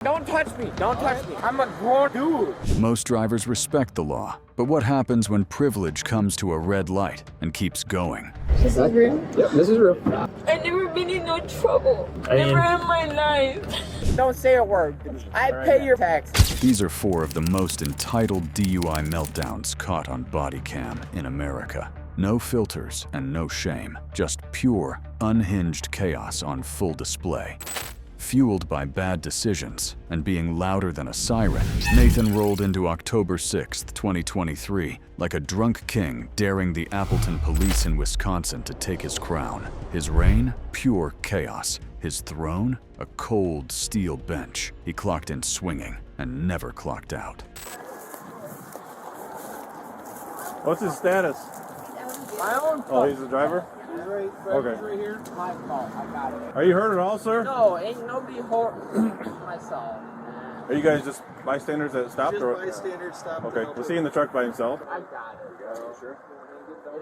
Don't touch me. Don't touch me. I'm a grown dude. Most drivers respect the law, but what happens when privilege comes to a red light and keeps going? This is real? Yep, this is real. I've never been in no trouble. Never in my life. Don't say a word to me. I pay your taxes. These are 4 of the most entitled DUI meltdowns caught on Bodycam in America. No filters and no shame, just pure, unhinged chaos on full display. Fueled by bad decisions and being louder than a siren, Nathan rolled into October 6th, 2023, like a drunk king daring the Appleton Police in Wisconsin to take his crown. His reign, pure chaos. His throne, a cold steel bench. He clocked in swinging and never clocked out. What's his status? My own fault. Oh, he's the driver? He's right, Okay. right here. My fault. I got it. Are you hurt at all, sir? No, ain't nobody hurt myself. Are you guys just bystanders that stopped? Just or? bystander stopped. Okay, was he in the truck by himself? I got it, bro. Sure.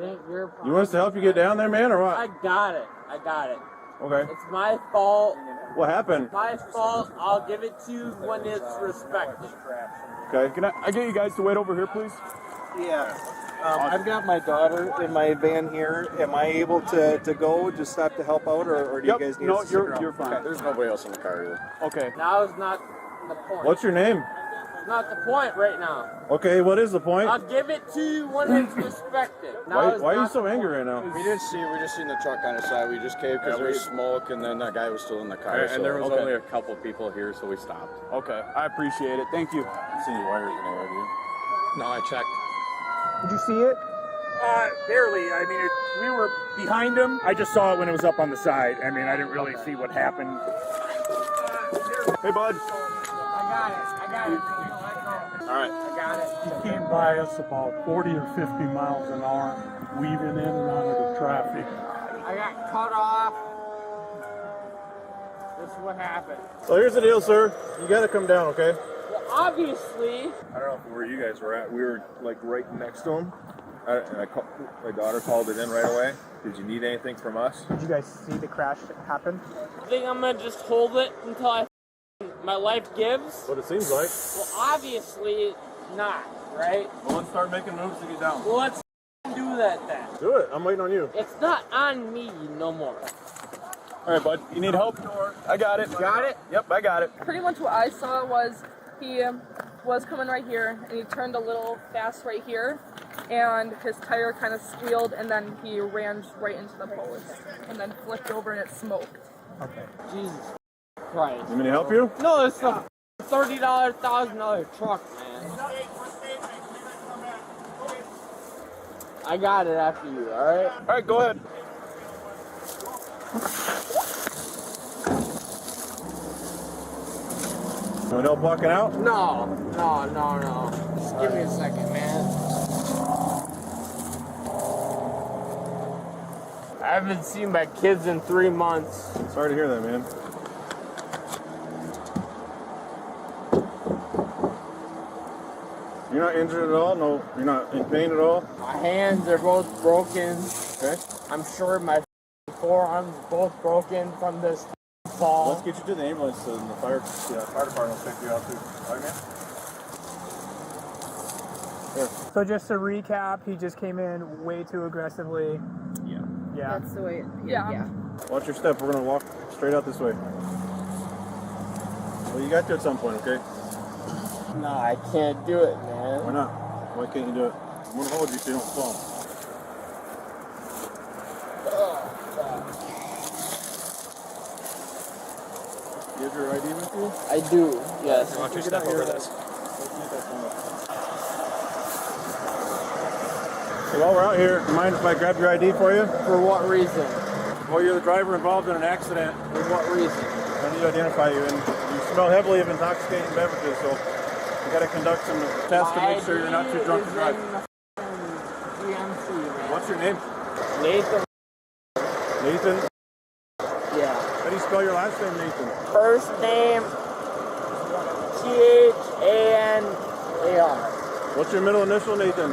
It ain't your problem. You want us to help you get down there, man, or I what? got it. I got it. Okay. It's my fault. What happened? My fault. I'll give it to you when it's respected. Okay, can I get you guys to wait over here, please? Yeah. I've got my daughter in my van here. Am I able to go, just stop to help out, or do you guys need us to stick around? you're fine. Okay. There's nobody else in the car either. Okay. Now is not the point. What's your name? It's not the point right now. Okay, what is the point? I'll give it to you when it's respected. Now is Why are you not so the angry point. right now? We just seen the truck on the side. We just caved because there was smoke, and then that guy was still in the car. And there was okay. only a couple people here, so we stopped. Okay, I appreciate it. Thank you. See any wires in there, do you? No, I checked. Did you see it? Barely. I mean, we were behind him. I just saw it when it was up on the side. I mean, I didn't really see what happened. Hey, bud. I got it. All right. I got it. He came by us about 40 or 50 miles an hour, weaving in and out of the traffic. I got cut off. This is what happened. So here's the deal, sir. You got to come down, okay? Well, obviously. I don't know where you guys were at. We were like right next to him. My daughter called it in right away. Did you need anything from us? Did you guys see the crash happen? I think I'm gonna just hold it until my life gives. What it seems like. Well, obviously not, right? Well, let's start making moves to get down. Well, let's do that then. Do it. I'm waiting on you. It's not on me no more. All right, bud. You need help? I got it. Got it? Yep, I got it. Pretty much what I saw was he was coming right here, and he turned a little fast right here, and his tire kind of squealed, and then he ran right into the post, and then flipped over and it smoked. Okay. Jesus Christ. You want me to help you? No, it's a $30,000 truck, man. I got it after you, alright? All right, go ahead. You want help walking out? No. Just give me a second, man. I haven't seen my kids in 3 months. Sorry to hear that, man. You're not injured at all? No, you're not in pain at all? My hands are both broken. Okay. I'm sure my forearms both broken from this fall. Let's get you to the ambulance and the fire department will pick you up too. All right, man? Here. So just to recap, he just came in way too aggressively. Yeah. Yeah. That's the way. Yeah. Watch your step. We're going to walk straight out this way. Well, you got to at some point, okay? No, I can't do it, man. Why not? Why can't you do it? I'm going to hold you so you don't fall. You have your ID with you? I do, yes. Watch your step over this. So while we're out here, do you mind if I grab your ID for you? For what reason? Well, you're the driver involved in an accident. For what reason? I need to identify you, and you smell heavily of intoxicating beverages, so we got to conduct some tests to make sure you're not too drunk to drive. GMC, man. What's your name? Nathan. Nathan? Yeah. How do you spell your last name, Nathan? First name T-H-A-N-A-R. What's your middle initial, Nathan?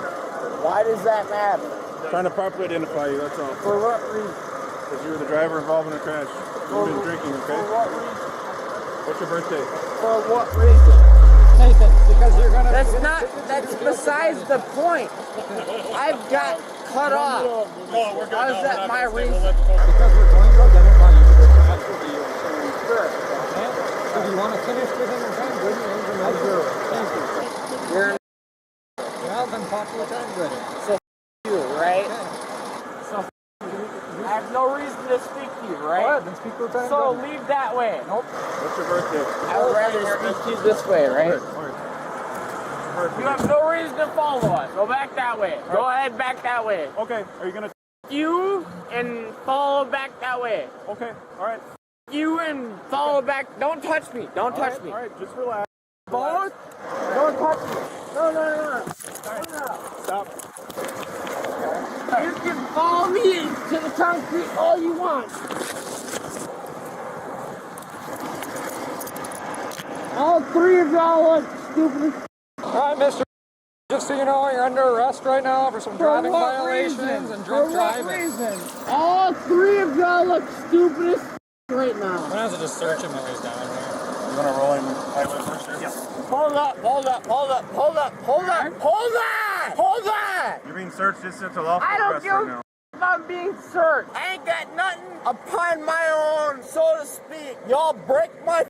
Why does that matter? Trying to properly identify you, that's all. For what reason? Because you were the driver involved in a crash. You've been drinking, okay? For what reason? What's your birthday? For what reason? Nathan, because you're gonna. That's besides the point. I've got cut off. No, we're good. How is that my reason? Because we're going to identify you with the after the Sure. okay? So do you want to finish within your time? Good. Thank you. You're Well, then talk to your time. Good. you, right? Okay. So I have no reason to speak to you, Go right? ahead, then speak to your time. So Good. leave that way. Nope. What's your birthday? I would rather speak to you this way, right? You have no reason to follow us. Go back that way. Go ahead back that way. Okay, are you gonna? You and follow back that way. Okay, all right. You and follow back. Don't touch me. Don't touch me. All right, just relax. Both? Don't touch me. No. Stop. You can follow me to the concrete all you want. All three of y'all look stupid. All right, Mr. Just so you know, you're under arrest right now for some driving violations and drunk driving. Reason? All three of y'all look stupid as right now. When I was just searching while he's down here. You want to roll in highway first? Yes. Hold up. You're being searched just at the law I don't arrest give right now. if I'm being searched. I ain't got nothing upon my own, so to speak. Y'all break my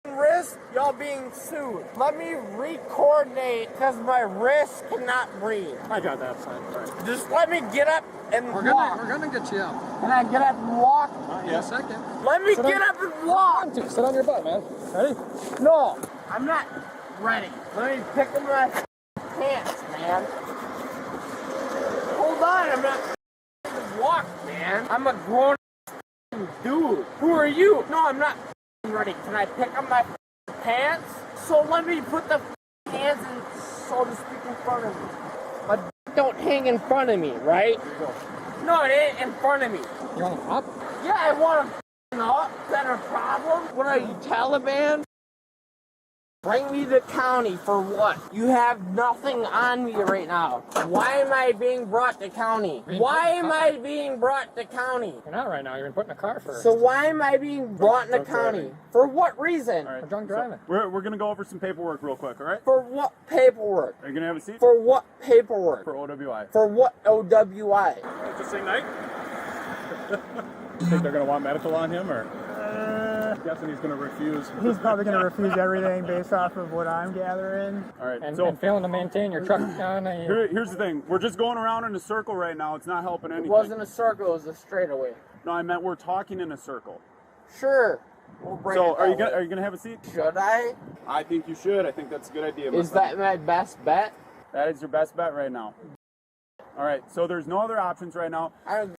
wrist, y'all being sued. Let me re-coordinate because my wrist cannot breathe. I got that sign. Right. Just let me get up and We're walk. gonna get you up. Can I get up and walk? In a second. Let me get up and walk. Sit on your butt, man. Ready? No, I'm not ready. Let me pick up my pants, man. Hold on, I'm not walk, man. I'm a grown dude. Who are you? No, I'm not ready. Can I pick up my pants? So let me put the hands in, so to speak, in front of me. My don't hang in front of me, right? No, it ain't in front of me. You want them up? Yeah, I want them up. Is that a problem? What are you, Taliban? Bring me to county for what? You have nothing on me right now. Why am I being brought to county? Why am I being brought to county? You're not right now. You're put in a car first. So why am I being brought to county? For what reason? All right. For drunk driving. We're gonna go over some paperwork real quick, all right? For what paperwork? Are you gonna have a seat? For what paperwork? For OWI. For what OWI? Just say night. Think they're gonna want medical on him, or? I'm guessing he's gonna refuse. He's probably going to refuse everything based off of what I'm gathering. All right. And, So and failing to maintain your truck on a... here's the thing. We're just going around in a circle right now. It's not helping It anything. wasn't a circle, it was a straightaway. No, I meant we're talking in a circle. Sure. We'll bring So it are you that way. gonna have a seat? Should I? I think you should. I think that's a good idea. Is that my best bet? That is your best bet right now. All right. So there's no other options right now. I don't know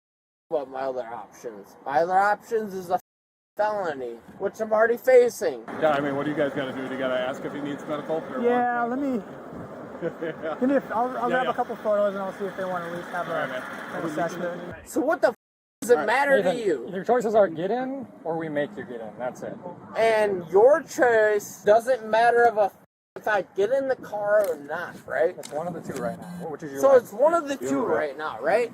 what my other options. My other options is a felony, which I'm already facing. Yeah. I mean, what do you guys gotta do? Do you gotta ask if he needs medical? Or Yeah, what? let me. I'll grab a couple photos and I'll see if they want to at least have an assessment. So what the does it matter Nathan, to you? Your choices are get in or we make you get in. That's it. And your choice doesn't matter if I get in the car or not, right? It's one of the two right now. Which is your So right? it's one of the two right now, right?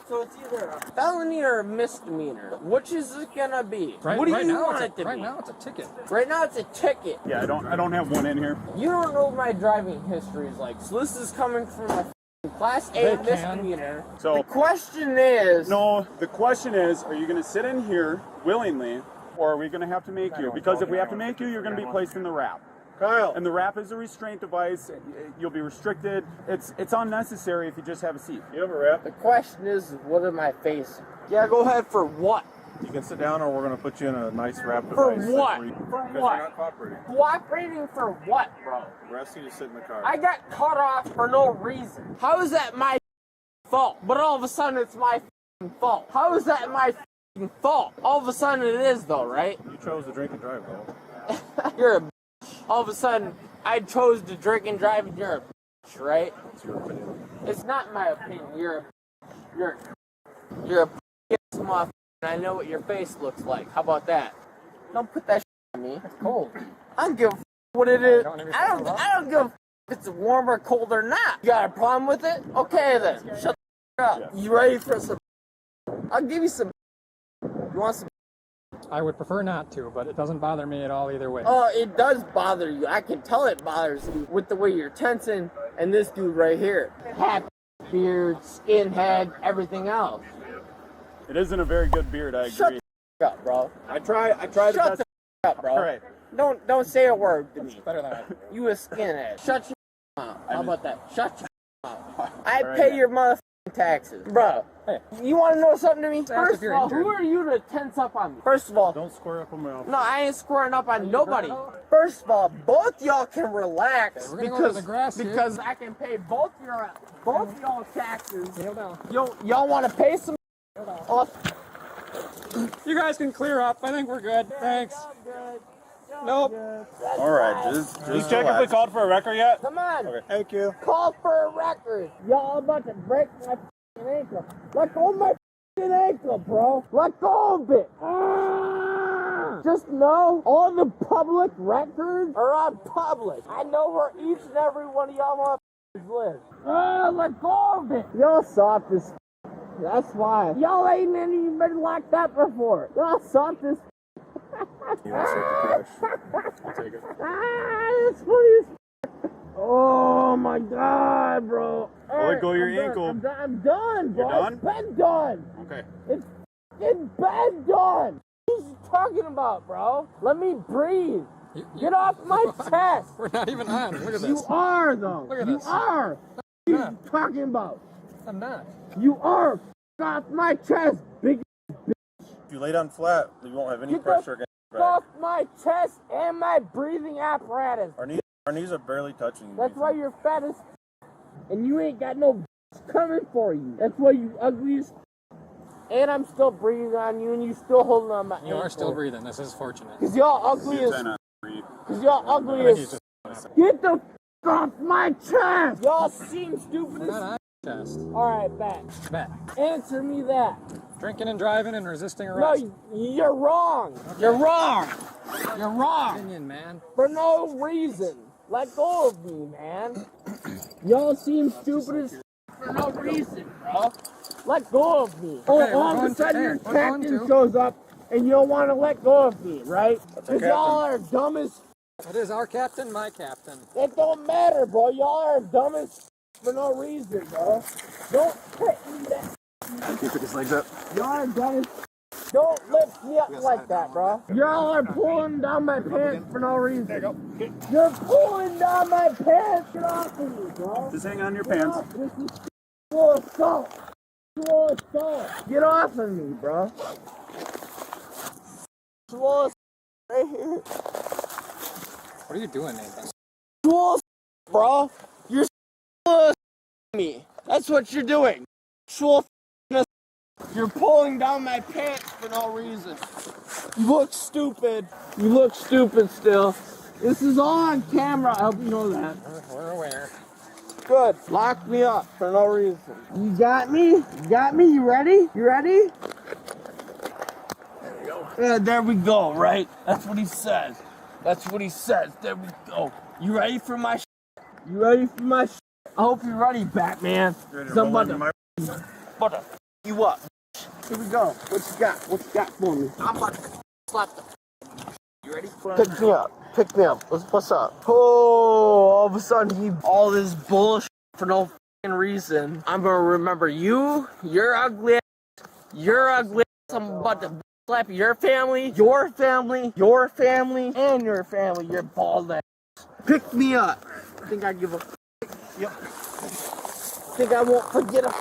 So it's either a felony or a misdemeanor. Which is it gonna be? Right, What do right you now want it's it to right be? now it's a ticket. Right now it's a ticket. Yeah. I don't have one in here. You don't know what my driving history is like. So this is coming from a Class A They can. misdemeanor. So- the question is... No. The question is, are you gonna sit in here willingly, or are we gonna have to make you? Because if we have to make you, you're gonna be placed in the wrap. Kyle. And the wrap is a restraint device. You'll be restricted. It's unnecessary if you just have a seat. You have a rep? The question is, what am I facing? Yeah, go ahead. For what? You can sit down, or we're going to put you in a nice wrap For device. what? Because For you're what? not cooperating. Cooperating for what, bro? We're asking you to sit in the car. I got cut off for no reason. How is that my fault? But all of a sudden it's my fault. How is that my fault? All of a sudden it is though, right? You chose to drink and drive, though. You're a all of a sudden I chose to drink and drive and you're a right? It's your opinion. It's not my opinion. You're a motherfucker. I know what your face looks like. How about that? Don't put that shit on me. It's cold. I don't give a what it is. Don't even I don't give a if it's warm or cold or not. You got a problem with it? Okay then. Shut the up. You ready for some? I'll give you some. You want some? I would prefer not to, but it doesn't bother me at all either way. Oh, it does bother you. I can tell it bothers you with the way you're tensing and this dude right here. Hat, beard, skinhead, everything else. It isn't a very good beard, I agree. Shut the f up, bro. I try the Shut best. the f up, bro. All right. Don't say a word to me. Better than that. You a skinhead. Shut your mouth. How about that? Shut your mouth. I right, pay yeah. your motherfucking taxes. Bro, Hey. you want to know something to me? Ask First if of you're all, injured. who are you to tense up on me? First of all, Don't square up on my no, I ain't squaring up on nobody. First of all, both y'all can relax Okay, we're gonna go over because the grass here. because I can pay both y'all taxes. Kneel down. Y'all want to pay some? Oh, You guys can clear up. I think we're good. Thanks. Nope. All right, just check if we called for a record yet. come on. Okay. Thank you. Call for a record. Y'all about to break my f***ing ankle. Let go of my f***ing ankle, bro. Let go of it. Just know all the public records are on public. I know where each and every one of y'all motherfuckers live. Let go of it. Y'all soft as f***. That's why. Y'all ain't even been locked up before. Y'all soft as f***. You want to start the crash? I'll take it. That's funny as f***. Oh my god, bro. Let go of your I'm done. ankle. I'm done, bro. You're done? It's been done. Okay. It's been done. What are you talking about, bro? Let me breathe. Get off my chest. We're not even on. Look at this. You are, though. Look at you this. are. What are not. you talking about? I'm not. You are. Get off my chest, big. If you lay down flat, you won't have any Get pressure against the your off back. my chest and my breathing apparatus. Our knees are barely touching. That's why you're fat as and you ain't got no coming for you. That's why you ugly as and I'm still breathing on you and you still holding on my You are ankle. still breathing. This is fortunate. Cause y'all ugly as get the f off my chest. Y'all seem stupid We're not as on chest. alright, back. Answer me that. Drinking and driving and resisting No, arrest. you're wrong. You're wrong. You're wrong. Opinion, man. For no reason. Let go of me, man. Y'all seem stupid as for no reason, bro. Let go of me. Okay, All of a sudden your captain shows up and you don't want to let go of me, right? Because y'all are dumb as It is our captain, my captain. it don't matter, bro. Y'all are dumb as for no reason, bro. Don't hit me that. Keep his legs up. Y'all are dumb as don't lift me up like that, bro. Y'all are pulling down my pants for no reason. There you go. You're pulling down my pants. Get off of me, bro. Just hang on your Get pants. off. This is full assault. Full assault. Get off of me, bro. Full assault right here. What are you doing, Nathan? Full assault, bro. You're full assault me. That's what you're doing. Full assault. You're pulling down my pants for no reason. You look stupid. You look stupid still. This is all on camera. I hope you know that. We're aware. Good. Lock me up for no reason. You got me? You got me? You ready? You ready? There we go. Yeah, there we go, right? That's what he says. That's what he says. There we go. You ready for my shit? You ready for my shit? I hope you're ready, Batman. I'm about to you up. Here we go. What you got? What you got for me? I'm about to slap the. You ready? Pick me up. Pick me up. What's up? Oh, all of a sudden all this bullshit for no fucking reason. I'm gonna remember you. You're ugly. You're ugly. I'm about to slap your family, your family, your family, and your family. You're bald ass. Pick me up. Think I give a. Yep. Think I won't forget a.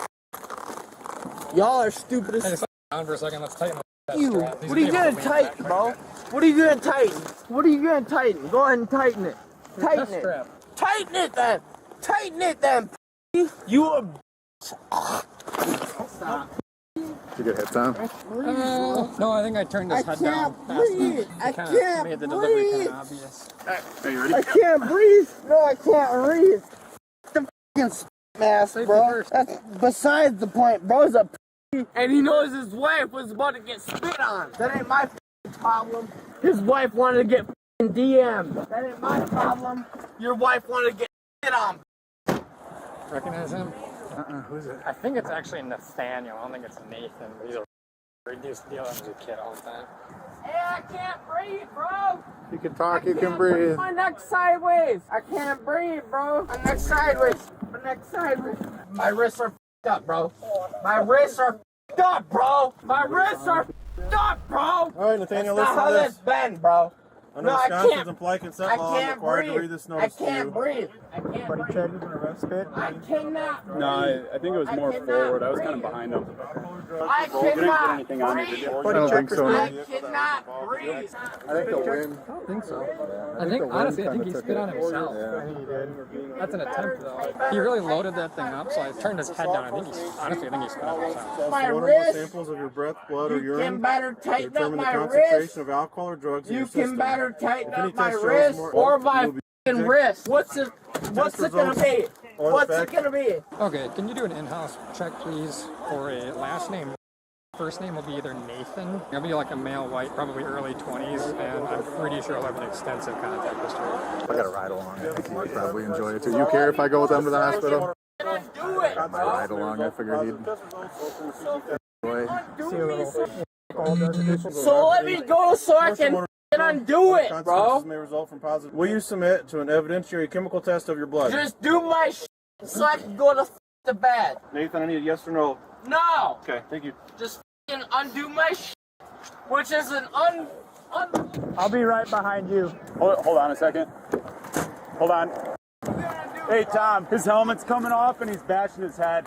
Y'all are stupid as. Hey, slow down for a second. Let's tighten that You. strap. These What are you people gonna lean tighten, back bro? right there. What are you gonna tighten? What are you gonna tighten? Go ahead and tighten it. Tighten Chest it. strap. Tighten it then. Tighten it then. You a. Stop. Did you get hit down? No, I think I turned his head down. Breathe. I Kinda can't made the delivery breathe. kind of obvious. Are you ready? I can't breathe. No, I can't breathe. The fucking mask, Safety bro. first. That's besides the point. Bro's a and he knows his wife was about to get spit on. That ain't my problem. His wife wanted to get DM'd. That ain't my problem. Your wife wanted to get spit on. Recognize him? Who's it? I think it's actually Nathaniel. I don't think it's Nathan. But he's a reduced dealer as a kid all the time. Hey, I can't breathe, bro. You can talk, you can breathe. My neck's sideways. I can't breathe, bro. My neck's sideways. My neck's sideways. My wrists are f***ed up, bro. My wrists are f***ed up, bro. My wrists are f***ed up, bro. All right, Nathaniel, That's listen not to how this. that's been, bro. Under No, I Wisconsin's can't. implied consent I law, I'm can't required to breathe. read this I notice to can't you. breathe. I can't Buddy breathe. check, you can arrest it. I cannot breathe. No, I think it was more forward. I was kind of behind him. I You didn't cannot put anything on you, did breathe. you? I don't think so. I cannot breathe. I think the wind. I don't think so. I think, honestly, I think he spit on himself. I think he did. That's an attempt, though. He really loaded that thing up, so I turned his head down. I think he spit on himself. My One or more wrist. samples of your breath, blood, or You urine can better to tighten up determine the my concentration wrist. of alcohol or drugs in You your can system. better tighten If any up my test shows wrist more or alcohol, my you will be f***ing rejected. wrist. What's it gonna be? or the What's it fact- gonna be? Okay, can you do an in-house check, please, for a last name? First name will be either Nathan. It'll be like a male, white, probably early 20s, and I'm pretty sure he'll have an extensive contact history. I gotta ride along. I think he'd probably enjoy it too. You care if I go with them to the hospital? Do it, I might ride along. I figured he'd enjoy. See a little. So let me go so I can undo it, bro. Consequences may result from positive. Will you submit to an evidentiary chemical test of your blood? Just do my so I can go to bed. Nathan, I need a yes or no. No. Okay, thank you. Just f***ing undo my which is an I'll be right behind you. Hold on a second. Hold on. Hey, Tom, his helmet's coming off and he's bashing his head.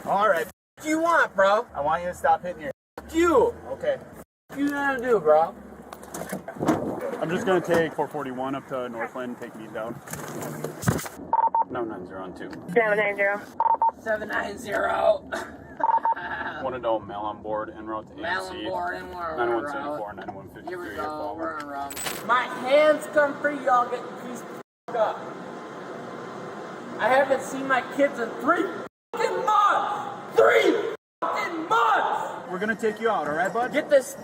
All right. What do you want, bro? I want you to stop hitting your... F you. Okay. What you gonna do, bro? I'm just going to take 441 up to Northland, take me down. No, 902. 790. 790. Want to know mail on board en route to Mail on AMC. board and we're 9174, 9153. Here we go. We're on wrong. My hands come free, y'all getting pieced up. I haven't seen my kids in 3 fucking months. 3 fucking months. We're going to take you out, all right, bud? Get this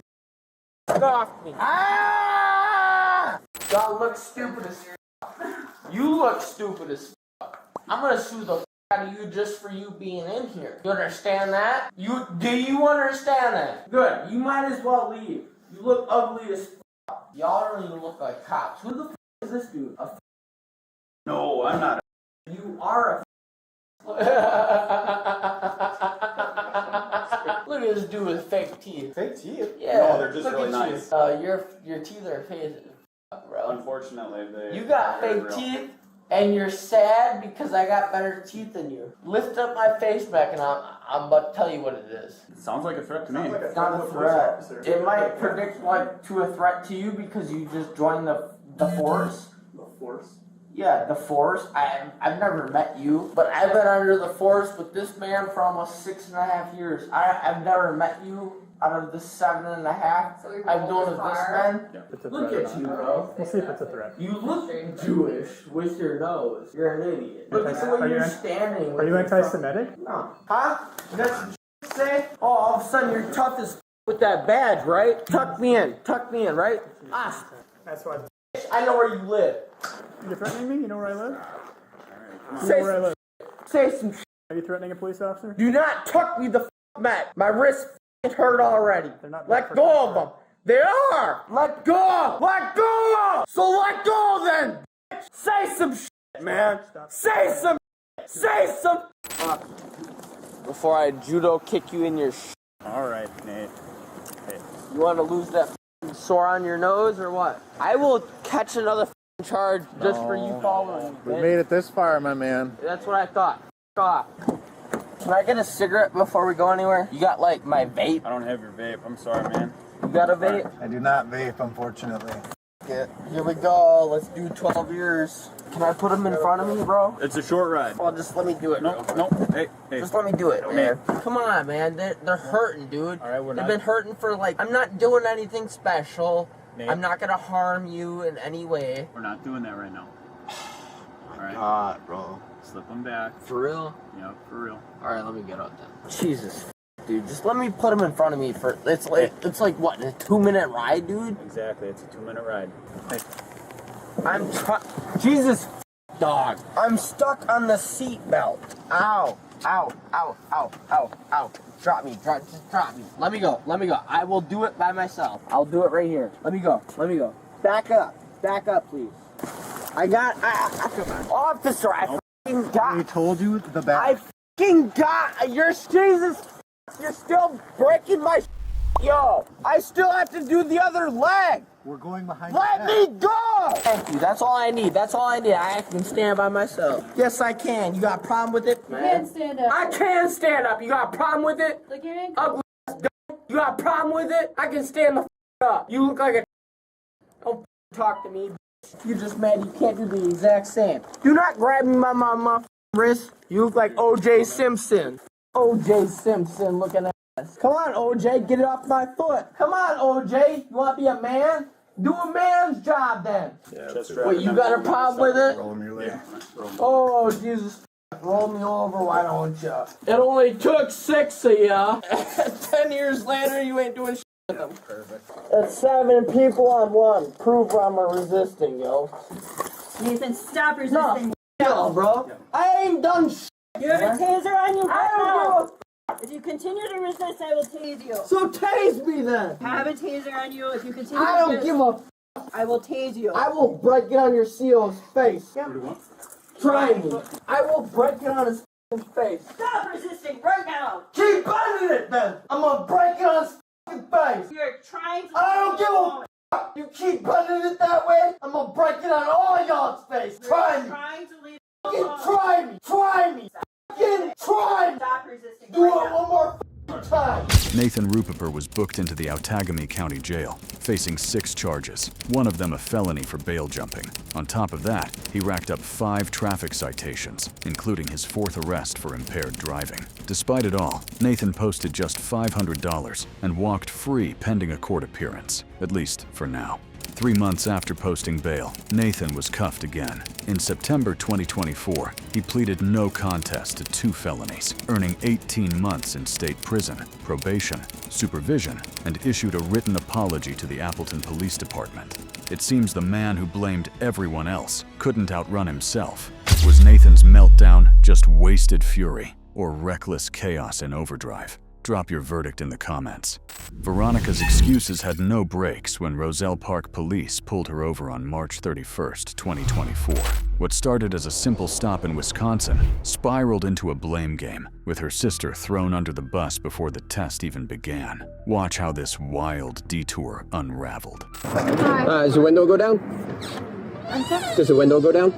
off me. Ah! Y'all look stupid as You look stupid as I'm gonna sue the out of you just for you being in here. You understand that? Do you understand that? Good. You might as well leave. You look ugly as Y'all don't even look like cops. Who the is this dude? No, I'm not. You are a Look at this dude with fake teeth. Fake teeth? Yeah. No, they're just look really at nice. You. Your teeth are fake, bro. Unfortunately, they... You got fake teeth, and you're sad because I got better teeth than you. Lift up my face back, and I'm about to tell you what it is. It sounds like a threat to me. It's not a threat. It might predict to a threat to you because you just joined the force. The force? Yeah, the force. I've never met you, but I've been under the force with this man for almost 6.5 years. I've never met you out of the 7.5 I've known of this man. Yeah. Look at you, bro. We'll see if it's a threat. You look Jewish with your nose. You're an idiot. Look at the way you're standing. Are you anti-Semitic? No. Huh? That's what you say? Oh, all of a sudden you're tough as with that badge, right? Tuck me in, right? Ah, That's why. I know where you live. You're threatening me? You know where I live? You Say know where I live? Say some shit. Are you threatening a police officer? Do not tuck me the back. My wrist hurt already. They're not Let go of them. They are. Let go. Let go. So let go then. Say some shit, man. Say some. Say some. Before I judo kick you in your shit. All right, Nate. Hey. You want to lose that sore on your nose or what? I will catch another charge just for you following me. We made it this far, my man. That's what I thought. Off. Can I get a cigarette before we go anywhere? You got like my vape? I don't have your vape. I'm sorry, man. You got a vape? I do not vape, unfortunately. Yeah. Here we go. Let's do 12 years. Can I put them in front of me, bro? It's a short ride. Well, just let me do it. Nope. Hey. Just let me do it, man. Come on, man. They're hurting, dude. All right, They've been hurting for like. I'm not doing anything special. Nate. I'm not gonna harm you in any way. We're not doing that right now. All right. God, bro. Slip them back. For real? Yep, for real. All right, let me get out then. Jesus, dude, just let me put them in front of me for. It's like what, a 2-minute ride, dude? Exactly. It's a 2-minute ride. Hey. Jesus, dog. I'm stuck on the seat belt. Ow. Ow, ow, ow, ow, ow. Drop me, just drop me. Let me go, I will do it by myself. I'll do it right here. Let me go. Back up, please. Come on. Officer, I fucking got. I told you the back. I fucking got. You're still breaking my. Yo, I still have to do the other leg. We're going behind. Let me go! Thank you. That's all I need. I can stand by myself. Yes, I can. You got a problem with it? You can't stand up. I can stand up. You got a problem with it? Like your ankle. Ugly ass dumb. You got a problem with it? I can stand the up. You look like a. Don't talk to me. You just mad you can't do the exact same. Do not grab me by my wrist. You look like O.J. Simpson. O.J. Simpson looking at us. Come on, O.J. Get it off my foot. Come on, O.J. You want to be a man? Do a man's job then. Yeah, Wait, you got a problem with it? Roll your leg. Oh, Jesus. Roll me over, why don't you? It only took 6 of ya. 10 years later, you ain't doing shit with them. Perfect. That's 7 people on 1. Prove I'm resisting, yo. Nathan, stop resisting. No, bro. I ain't done shit. You have a taser on you I right don't now. give a If you continue to resist, I will tase you. So tase me then. I have a taser on you. If you continue I to don't resist, give a. I will tase you. I will break it on your CEO's face. Try me. I will break it on his face. Stop resisting right now. Keep butting it then. I'm gonna break it on his face. You're trying to. I don't give a. You keep putting it that way, I'm gonna break it on all y'all's face. Try me. Trying to leave. Fucking try me. Try me. Fucking try me. Stop resisting. Do it one more time. Nathan Rupiper was booked into the Outagamie County Jail, facing 6 charges, one of them a felony for bail jumping. On top of that, he racked up 5 traffic citations, including his 4th arrest for impaired driving. Despite it all, Nathan posted just $500 and walked free pending a court appearance, at least for now. 3 months after posting bail, Nathan was cuffed again. In September 2024, he pleaded no contest to 2 felonies, earning 18 months in state prison, probation, supervision, and issued a written apology to the Appleton Police Department. It seems the man who blamed everyone else couldn't outrun himself. Was Nathan's meltdown just wasted fury or reckless chaos in overdrive? Drop your verdict in the comments. Veronica's excuses had no brakes when Roselle Park Police pulled her over on March 31st, 2024. What started as a simple stop in Wisconsin spiraled into a blame game, with her sister thrown under the bus before the test even began. Watch how this wild detour unraveled. Does the window go down? Does the window go down?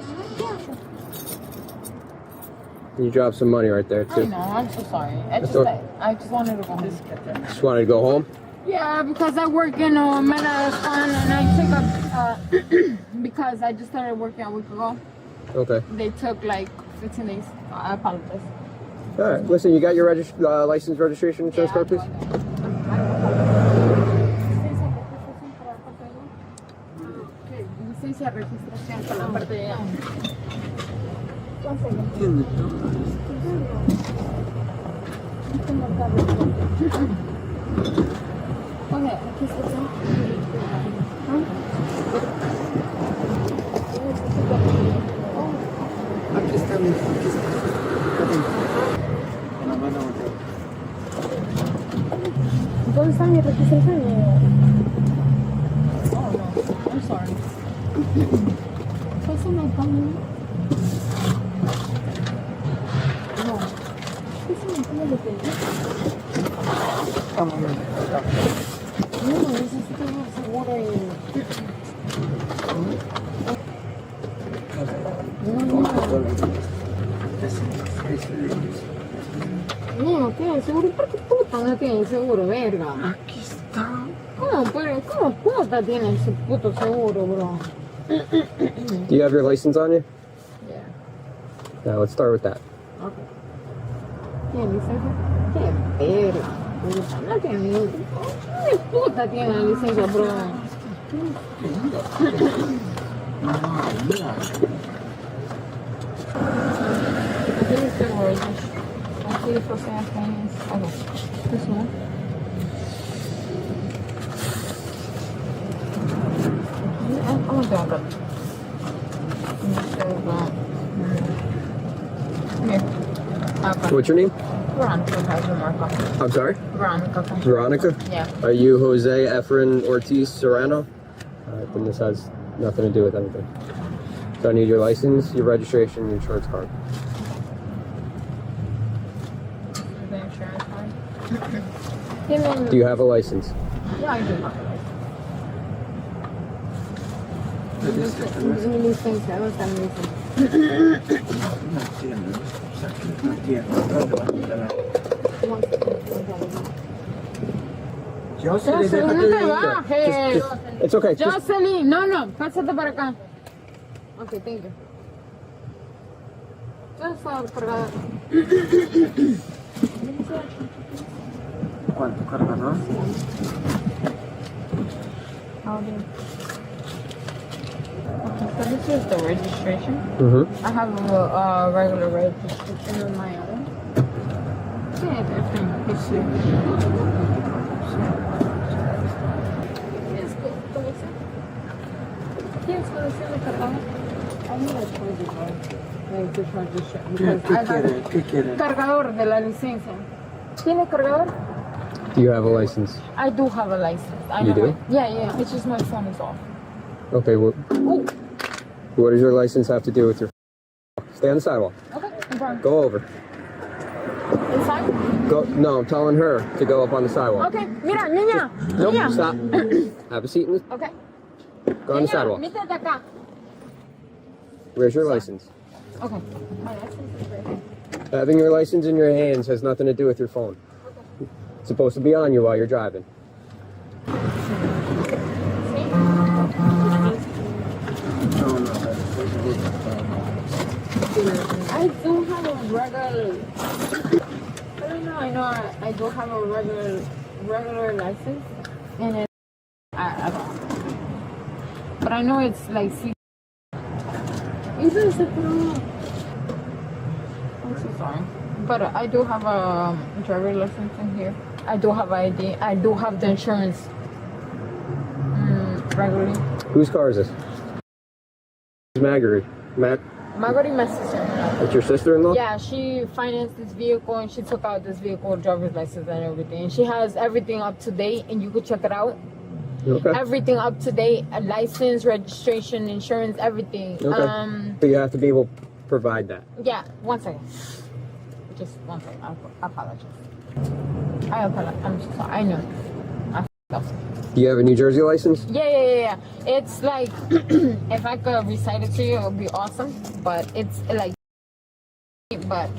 You dropped some money right there too. I know, I'm so sorry. I just wanted to go home. Just wanted to go home? Yeah, because I work in a medicine and I took a, because I just started working a week ago. Okay. They took like 15 days. I apologize. All right. Listen, you got your license, registration, insurance card, please? Licencia, registración con la parte de... Okay, aquí está. Aquí está. ¿Dónde está mi registración? Oh no, I'm sorry. Eso no está bien. No. Eso no está bien. No, necesito un seguro y... No tiene seguro. ¿Por qué puta no tiene seguro, verga? Aquí está. ¿Cómo puta tiene ese puto seguro, bro? Do you have your license on you? Yeah. Yeah, let's start with that. Okay. ¿Tiene licencia? ¡Qué verga! No tiene... ¿Qué puta tiene la licencia, bro? Aquí está el rollo. Aquí for samples. Oh, this one. I'm gonna grab it. Here. What's your name? Veronica. I'm sorry? Veronica. Veronica? Yeah. Are you Jose Efren Ortiz Serrano? Alright, then this has nothing to do with anything. So I need your license, your registration, your insurance card. The insurance card. Do you have a license? Yeah, I do have a Jocelyn, no te bajes. It's okay. Jocelyn, no, pásate para acá. Ok, thank you. Ya está cargada. ¿Cuánto cargador? Okay, so this is the registration. Mm-hmm. I have a regular registration on my own. Yeah, ¿Qué quiere? Cargador de la licencia. ¿Tiene cargador? Do you have a license? I do have a license. I You know do? it. Yeah. It's just my phone is off. Okay, well, what does your license have to do with your... Stay on the sidewalk. Okay, no problem. Go over. Inside? Go. No, I'm telling her to go up on the sidewalk. Okay, mira, niña. Nope, Niña. stop. Have a seat in the... Okay. Go on the sidewalk. Métete acá. Where's your license? Okay. My license is right here. Having your license in your hands has nothing to do with your phone. It's supposed to be on you while you're driving. I do have a regular. I know. I do have a regular license, and it, I don't. But I know it's like. I'm so sorry, but I do have a driver license in here. I do have ID. I do have the insurance. Regularly. Whose car is this? It's Marguerite. Marguerite, my sister. That's your sister-in-law? Yeah, she financed this vehicle and she took out this vehicle, driver's license and everything. And she has everything up to date, and you could check it out. Okay. Everything up to date, a license, registration, insurance, everything. Okay. But you have to be able to provide that. Yeah, one second. Just one second. I apologize. I'm so sorry. I know. I f***ed up. Do you have a New Jersey license? Yeah. It's like, if I could recite it to you, it would be awesome. But it's like, but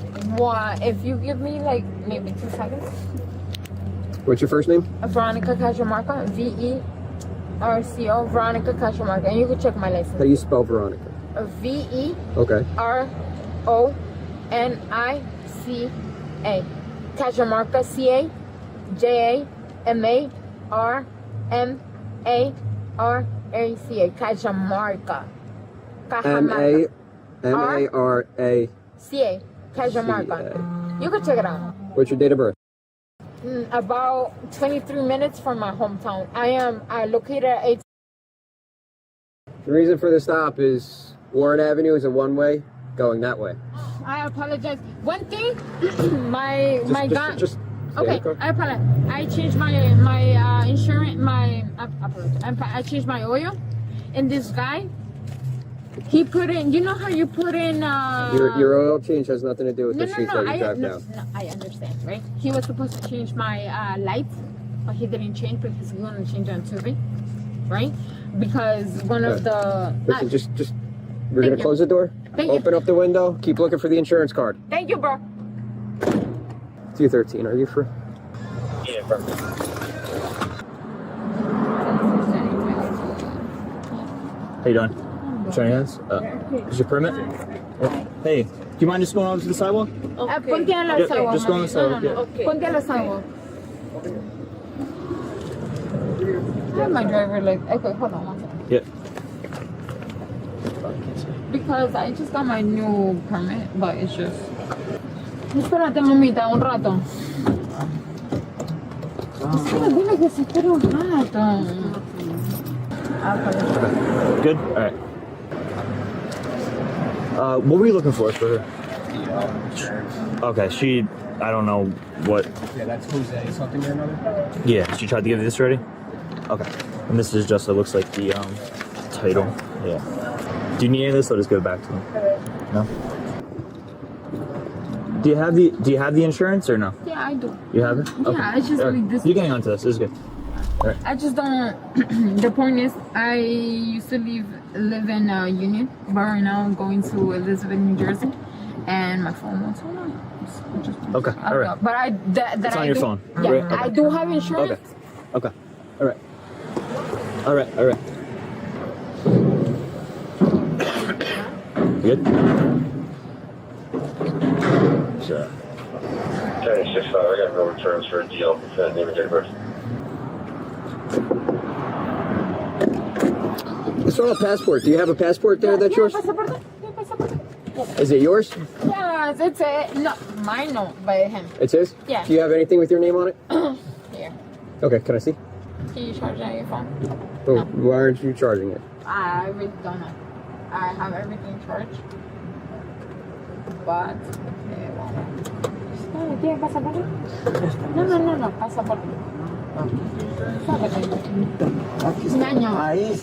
if you give me like maybe 2 seconds. What's your first name? Veronica Cajamarca, V-E-R-C-O, Veronica Cajamarca, and you can check my license. How do you spell Veronica? V-E-R-O-N-I-C-A, Cajamarca, C-A-J-A-M-A-R-M-A-R-A-C-A, Cajamarca. M-A-R-A... C-A, Cajamarca. You can check it out. What's your date of birth? About 23 minutes from my hometown. I located at 8. The reason for the stop is Warren Avenue is a one-way going that way. I apologize. One thing, my guy. Okay, I apologize. I changed my insurance. I changed my oil, and this guy, he put in. You know how you put in. Your oil change has nothing to do with the street that you drive down. No, I understand, right? He was supposed to change my lights, but he didn't change, but he's going to change on Tuesday, right? Because one of the. Listen, just we're gonna close the door. Open up the window. Keep looking for the insurance card. Thank you, bro. 213. Are you free? Yeah, perfect. How you doing? Showing your hands? Is your permit? Hey, do you mind just going over to the sidewalk? Ponte a la sidewalk. Just go on the sidewalk. No. Ponte a la sidewalk. I have my driver okay, hold on one second. Yeah. Because I just got my new permit, but it's just. Espérate, mamita, un rato. Dile que se espera un rato. Good? Alright. What were you looking for her? Okay, she, I don't know what. Yeah, that's Jose something or another. Yeah, she tried to give you this already? Okay. And this is just, it looks like the title. Yeah. Do you need any of this? I'll just give it back to him. No? Do you have the insurance or no? Yeah, I do. You have it? Okay. Yeah, it's just like this. You're getting onto this. This is good. All right. I just don't. The point is, I used to live in Union, but right now I'm going to Elizabeth, New Jersey, and my phone won't turn on. Okay. All right. But It's on your phone. Yeah, Right, okay. I do have insurance. Okay. All right. All right. All right. You good? Sure. 1065, I got no returns for a deal. Name and date of birth. I saw a passport. Do you have a passport there that's yours? Is it yours? Yeah, it's no, mine no, by him. It's his? Yeah. Do you have anything with your name on it? Here. Okay, can I see? Can you charge it on your phone? Oh, why aren't you charging it? I really don't know. I have everything charged. But ¿Tiene pasaporte? No, pasaporte.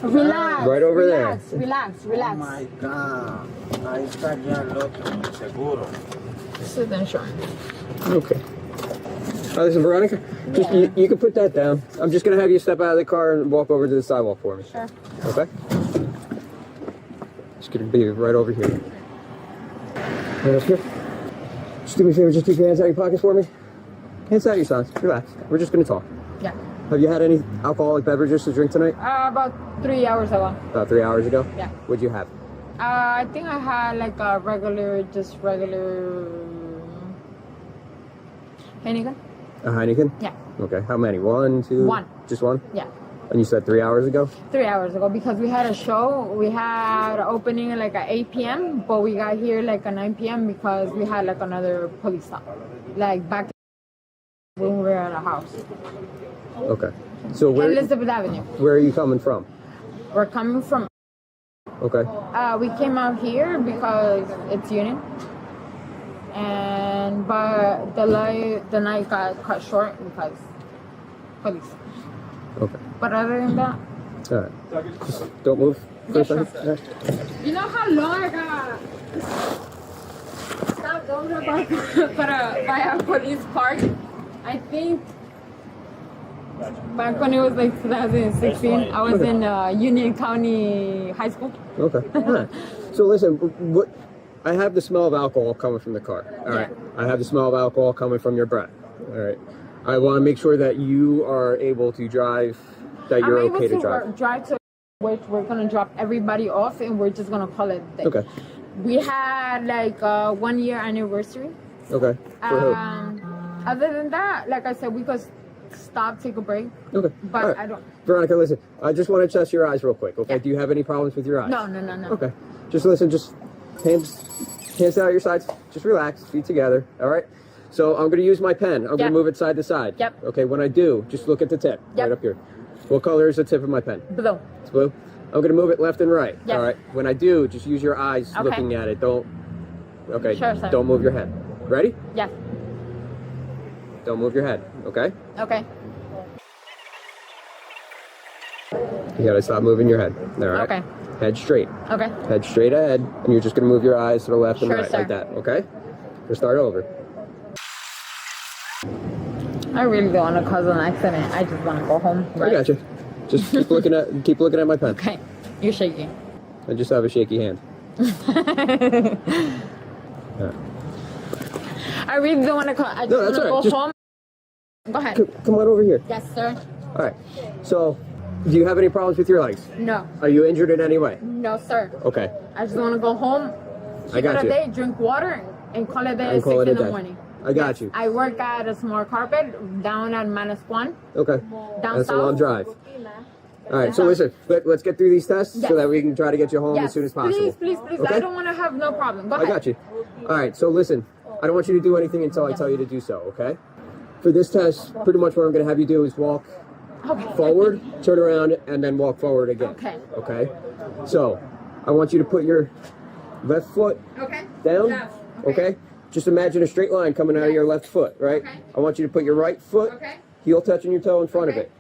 Relax. Right over relax, there. Relax. Oh my God. Ahí está ya el otro, seguro. This is the insurance. Okay. Listen, Veronica, just you can put that down. I'm just gonna have you step out of the car and walk over to the sidewalk for me. Sure. Okay? Just gonna be right over here. Right up here. Just do me a favor, just keep your hands out of your pockets for me. Hands out your sides. Relax. We're just gonna talk. Yeah. Have you had any alcoholic beverages to drink tonight? About 3 hours ago. About 3 hours ago? Yeah. What'd you have? I think I had like a regular Heineken. A Heineken? Yeah. Okay. How many? 1, 2? One. Just one? Yeah. And you said 3 hours ago? 3 hours ago, because we had a show. We had opening like at 8 p.m., but we got here like at 9 p.m. because we had like another police stop, like back when we were at a house. Okay. So where? Elizabeth Avenue. Where are you coming from? We're coming from. Okay. We came out here because it's Union, but the night got cut short because police. Okay. But other than that. All right. Just don't move for a second. Sure. All right. You know how long I got stopped over by a police park? I think back when it was like 2016, I was in Union County High School. Okay. All right. So listen, what? I have the smell of alcohol coming from the car. All right. I have the smell of alcohol coming from your breath. All right. I want to make sure that you are able to drive, that you're okay to drive. I'm able to drive to which we're going to drop everybody off and we're just going to call it a day. Okay. We had like a 1 year anniversary. Okay. For who? Other than that, like I said, we could stop, take a break. Okay. But right. I don't. Veronica, listen, I just want to test your eyes real quick, okay? Do you have any problems with your eyes? No. Okay. Just listen, just hands out your sides. Just relax, feet together, all right? So I'm going to use my pen. I'm going to move it side to side. Yep. Okay, when I do, just look at the tip right up here. What color is the tip of my pen? Blue. It's blue? I'm going to move it left and right. Yes. All right? When I do, just use your eyes looking at it. Don't Sure, sir. Don't move your head. Ready? Yeah. Don't move your head, okay? Okay. You got to stop moving your head. All right? Okay. Head straight. Okay. Head straight ahead, and you're just going to move your eyes to the left and Sure, right sir. like that, okay? We'll start over. I really don't want to cause an accident. I just want to go home. I got you. Just keep looking at my pen. Okay. You're shaking. I just have a shaky hand. Yeah. I really don't want to call. I just No, want that's to all right. go Just- home. Go ahead. Come on over here. Yes, sir. All right. So, do you have any problems with your legs? No. Are you injured in any way? No, sir. Okay. I just want to go home. I got keep it you. a day, drink water, and call it a day And at call 6 it a in the day. morning. I got you. I work at a small carpet down at -1. Okay. Down That's a south. long drive. All right. So listen, let's get through these tests Yes. so that we can try to get you home Yes, as soon as possible. Please. Okay? I don't want to have no problem. Go I ahead. got you. All right. So listen, I don't want you to do anything until I tell you to do so. Okay? For this test, pretty much what I'm going to have you do is walk forward, turn around, and then walk forward again. Okay. Okay? So, I want you to put your left foot down. Okay? Just imagine a straight line coming out of your left foot, right? Okay. I want you to put your right foot, heel touching your toe in front of it,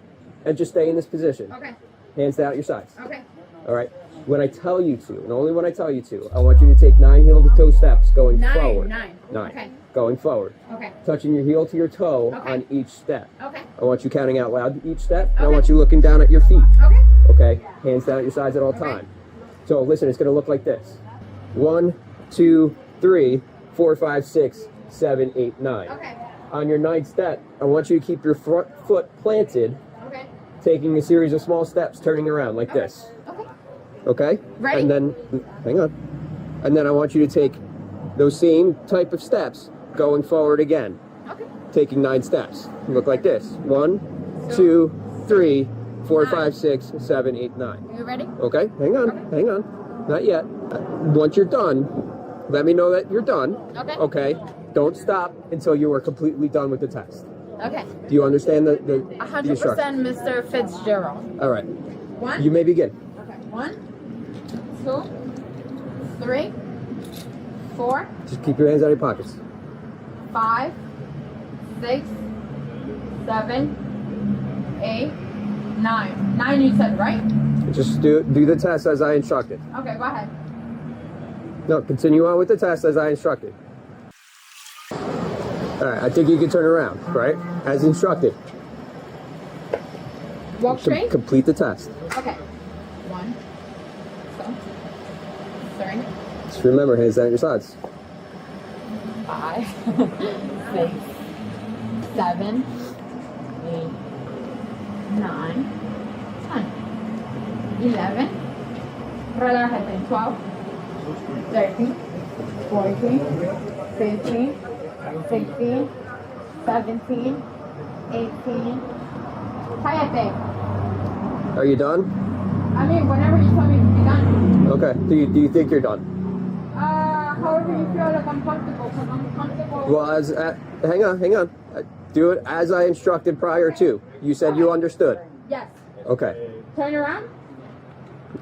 and just stay in this position. Okay. Hands down at your sides. Okay. All right? When I tell you to, and only when I tell you to, I want you to take 9 heel-to-toe steps going forward. 9. Okay. Going forward. Okay. Touching your heel to your toe on each step. Okay. I want you counting out loud each step, and I want you looking down at your feet. Okay. Okay? Hands down at your sides at all time. So listen, it's going to look like this. 1, 2, 3, 4, 5, 6, 7, 8, 9. Okay. On your 9th step, I want you to keep your front foot planted, taking a series of small steps, turning around like this. Okay? Ready? And then, hang on. And then I want you to take those same type of steps going forward again. Okay. Taking 9 steps. Look like this. 1, 2, 3, 4, 5, 6, 7, 8, 9. You ready? Okay? Hang on. Hang on. Not yet. Once you're done, let me know that you're done. Okay. Okay? Don't stop until you are completely done with the test. Okay. Do you understand the 100% instructions? Mr. Fitzgerald. All right. 1. You may begin. Okay. 1, 2, 3, 4, Just keep your hands out of your pockets. 5, 6, 7, 8, 9. 9 you said, right? Just do the test as I instructed. Okay, go ahead. No, continue on with the test as I instructed. All right, I think you can turn around, right? As instructed. Walk straight? Complete the test. Okay. 1, 2, 3, Just remember, hands down at your sides. 5, 6, 7, 8, 9, 10, 11, relájate, 12, 13, 14, 15, 16, 17, 18, cállate. Are you done? I mean, whenever you tell me to be done. Okay. Do you think you're done? However you feel like I'm comfortable, because I'm comfortable. Well, hang on. Do it as I instructed prior to. You said you understood. Yes. Okay. Turn around.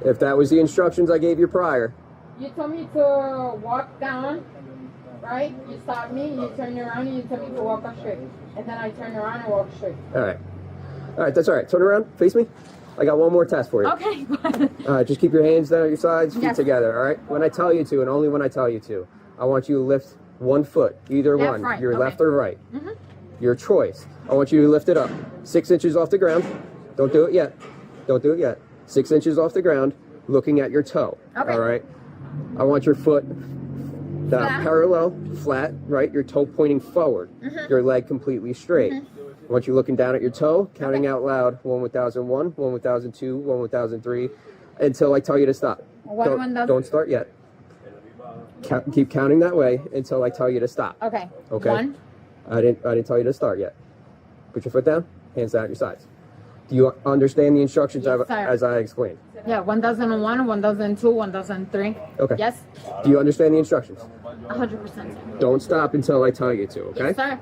If that was the instructions I gave you prior. You told me to walk down, right? You stopped me, you turned around, and you told me to walk straight. And then I turned around and walked straight. All right. All right, that's all right. Turn around. Face me. I got one more test for you. Okay. All right, just keep your hands down at your sides, feet Yes. together, all right? When I tell you to, and only when I tell you to, I want you to lift one foot, either Left, one, right, your okay. left or right. Mm-hmm. Your choice. I want you to lift it up 6 inches off the ground. Don't do it yet. Don't do it yet. 6 inches off the ground, looking at your toe. Okay. All right? I want your foot Flat. parallel, flat, right? Your toe pointing forward. Mhm. Your leg completely straight. Mhm. I want you looking down at your toe, counting out loud 1 with 1001, 1 with 1002, 1 with 1003, until I tell you to stop. Don't start yet. Keep counting that way until I tell you to stop. Okay. Okay. 1. I didn't tell you to start yet. Put your foot down, hands down at your sides. Do you understand the instructions Yes, sir. as I explained? Yeah, 1001, 1002, 1003. Okay. Yes? Do you understand the instructions? 100%. Don't stop until I tell you to, okay? Yes, sir.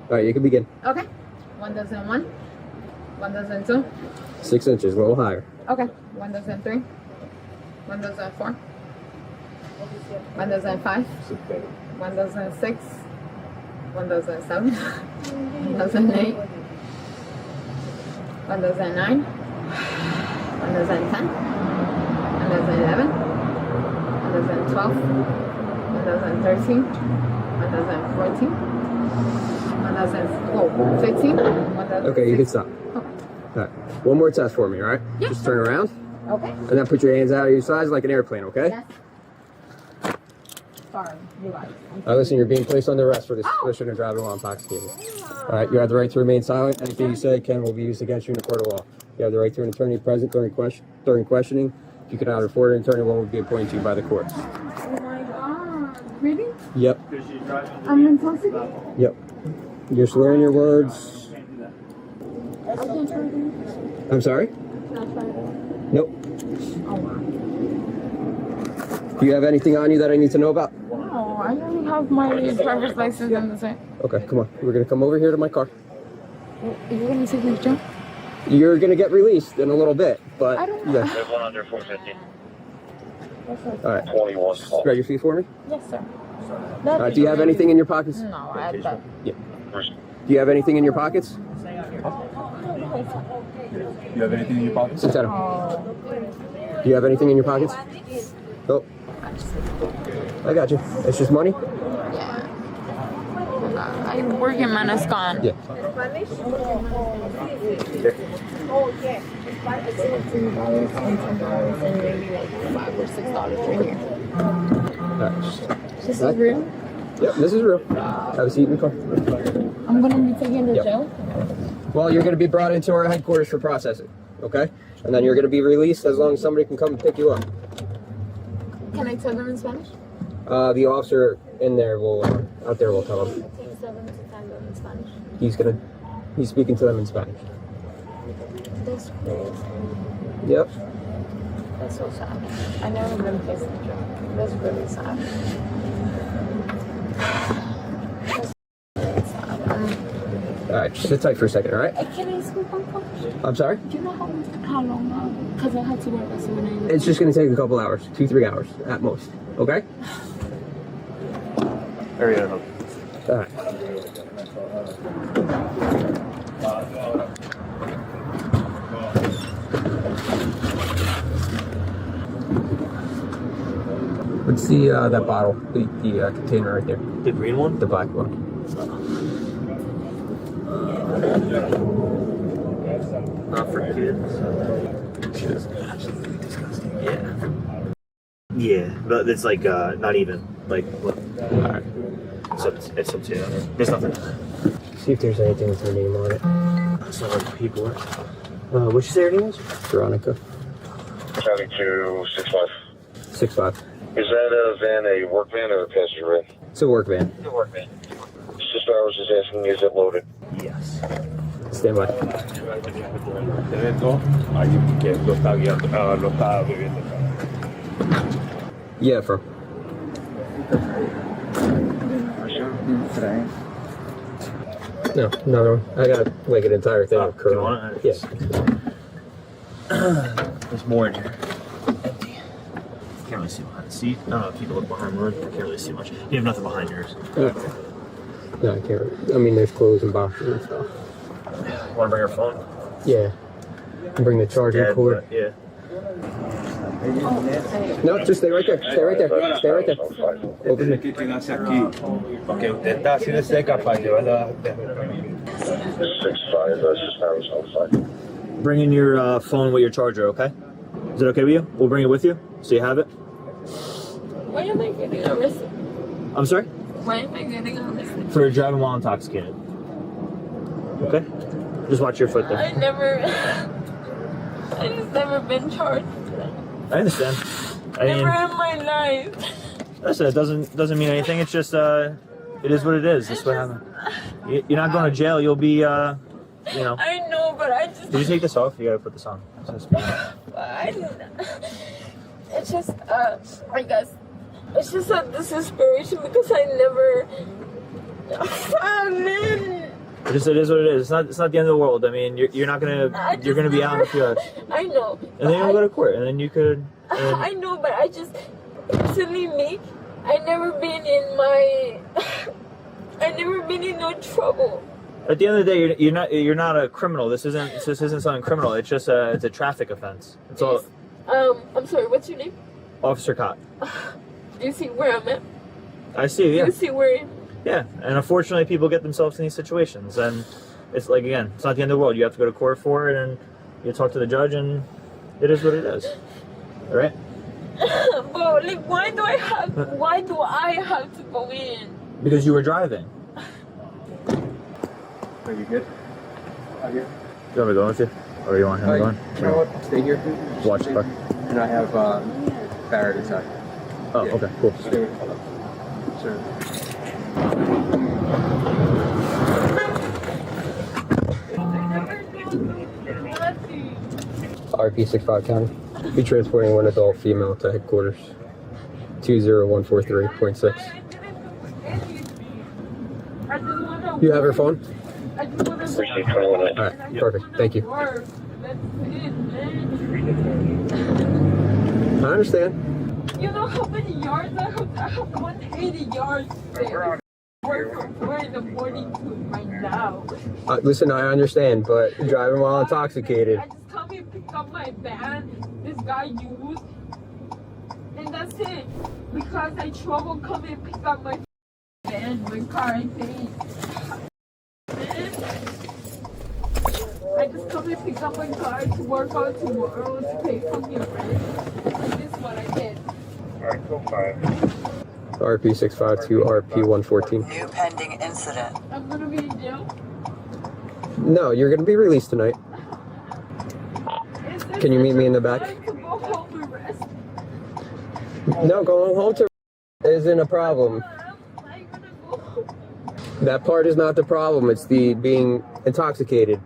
All right, you can begin. Okay. 1001, 1002. 6 inches, a little higher. Okay. 1003, 1004, 1005, 1006, 1007, 1008, 1009, 1010, 1011, 1012, 1013, 1014, 1015. Okay, you can stop. All right, one more test for me, all right? Yeah. Just turn around. Okay. And then put your hands out of your sides like an airplane, okay? Yes. Sorry, you guys. Listen, you're being placed under arrest for this suspicion of driving while intoxicated. All right, you have the right to remain silent. Anything you say will be used against you in a court of law. You have the right to an attorney present during questioning. If you cannot afford an attorney, one will be appointed to you by the court. Oh my god. Really? Yep. I'm intoxicated. Yep. You're swearing your words. I can't try this. I'm sorry? Can I try this? Nope. Oh wow. Do you have anything on you that I need to know about? No, I only have my driver's license and the same. Okay, come on. We're going to come over here to my car. You're gonna take me to jail? You're going to get released in a little bit, but... I don't yeah. There's one under 450. All right. 21. Spread your feet for me. Yes, sir. All right. Do you have anything in your pockets? No, I don't. Yeah. Do you have anything in your pockets? You have anything in your pockets? Sit down. Do you have anything in your pockets? Oh. I got you. It's just money? I work in Manascan. Yeah. $10 and maybe like $5 or $6 right here. Right. This is real? Yep, this is real. Have a seat in the car. I'm gonna be taken to jail? Well, you're going to be brought into our headquarters for processing, okay? And then you're going to be released as long as somebody can come and pick you up. Can I tell them in Spanish? The officer in there will, out there will tell them. It takes 7 to 10 them in Spanish. He's speaking to them in Spanish. That's crazy. Yep. That's so sad. I never been placed in jail. That's really sad. All right, just sit tight for a second, all right? Can I speak one question? I'm sorry? Do you know how long? Because I had to work as soon. It's just going to take a couple hours, 2-3 hours at most, okay? There you go. All right. Let's see that bottle, the container right there. The green one? The black one. Not for kids. Kids. Absolutely disgusting. Yeah. Yeah, but it's like not even like. Look. All right. It's up to you. There's nothing. See if there's anything with her name on it. It's not like paperwork. What'd you say her name was? Veronica. County 265. 6'5". Is that a van a work van or a passenger van? It's a work van. A work van. Sister, I was just asking, is it loaded? Yes. Stand by. Yeah, bro. No, another one. I got like an entire thing of curl. Do you want it? Yeah. There's more in here. Empty. Can't really see behind the seat. I don't know if you can look behind mine. I can't really see much. You have nothing behind yours. Okay. No, I can't. I mean, there's clothes and boxes and stuff. Want to bring your phone? Yeah. And bring the charging cord. Yeah. No, just stay right there. Stay right there. Stay right there. Open it. Okay, usted está así de seca para llevarla. 6'5", that's just outside. Bring in your phone with your charger, okay? Is it okay with you? We'll bring it with you, so you have it. Why am I getting arrested? I'm sorry? Why am I getting arrested? For driving while intoxicated. Okay? Just watch your foot there. I just never been charged. I understand. Never in my life. Listen, it doesn't mean anything. It's just it is what it is. That's what happened. You're not going to jail. You'll be you know. I know, but I just. Did you take this off? You gotta put this on. It's just I guess it's just a desperation because I never. It is what it is. It's not the end of the world. I mean, you're not gonna you're gonna be out in the field. I know. And then you'll go to court, and then you could. I know, but I just personally me, I never been in my. I never been in no trouble. At the end of the day, you're not a criminal. This isn't something criminal. It's just it's a traffic offense. It's all. I'm sorry. What's your name? Officer Cott. Do you see where I'm at? I see. Yeah. Do you see where? Yeah, and unfortunately, people get themselves in these situations, and it's like again, it's not the end of the world. You have to go to court for it, and you talk to the judge, and it is what it is. All right. But like, why do I have to go in? Because you were driving. Are you good? Out here? You want me to go with you? Or you want him going? You know what? Stay here. Watch the car. And I have Barrett inside. Oh, Yeah. okay, cool. Stay with me. Sure. RP 65 County. Be transporting one adult female to headquarters. 20143.6. You have her phone? Alright, perfect. Thank you. I understand. You know how many yards I have? I have 180 yards there. We're in the morning right now. Listen, I understand, but driving while intoxicated. I just come here, pick up my van. This guy used, and that's it. Because I trouble come and pick up my van, my car, I think. I just come and pick up my car to work out tomorrow to pay for your rent. And this is what I did. Alright, go 5. RP 652, RP 114. New pending incident. I'm gonna be in jail. No, you're gonna be released tonight. Can you meet me in the back? To go home and rest. No, going home to isn't a problem. That part is not the problem. It's the being intoxicated.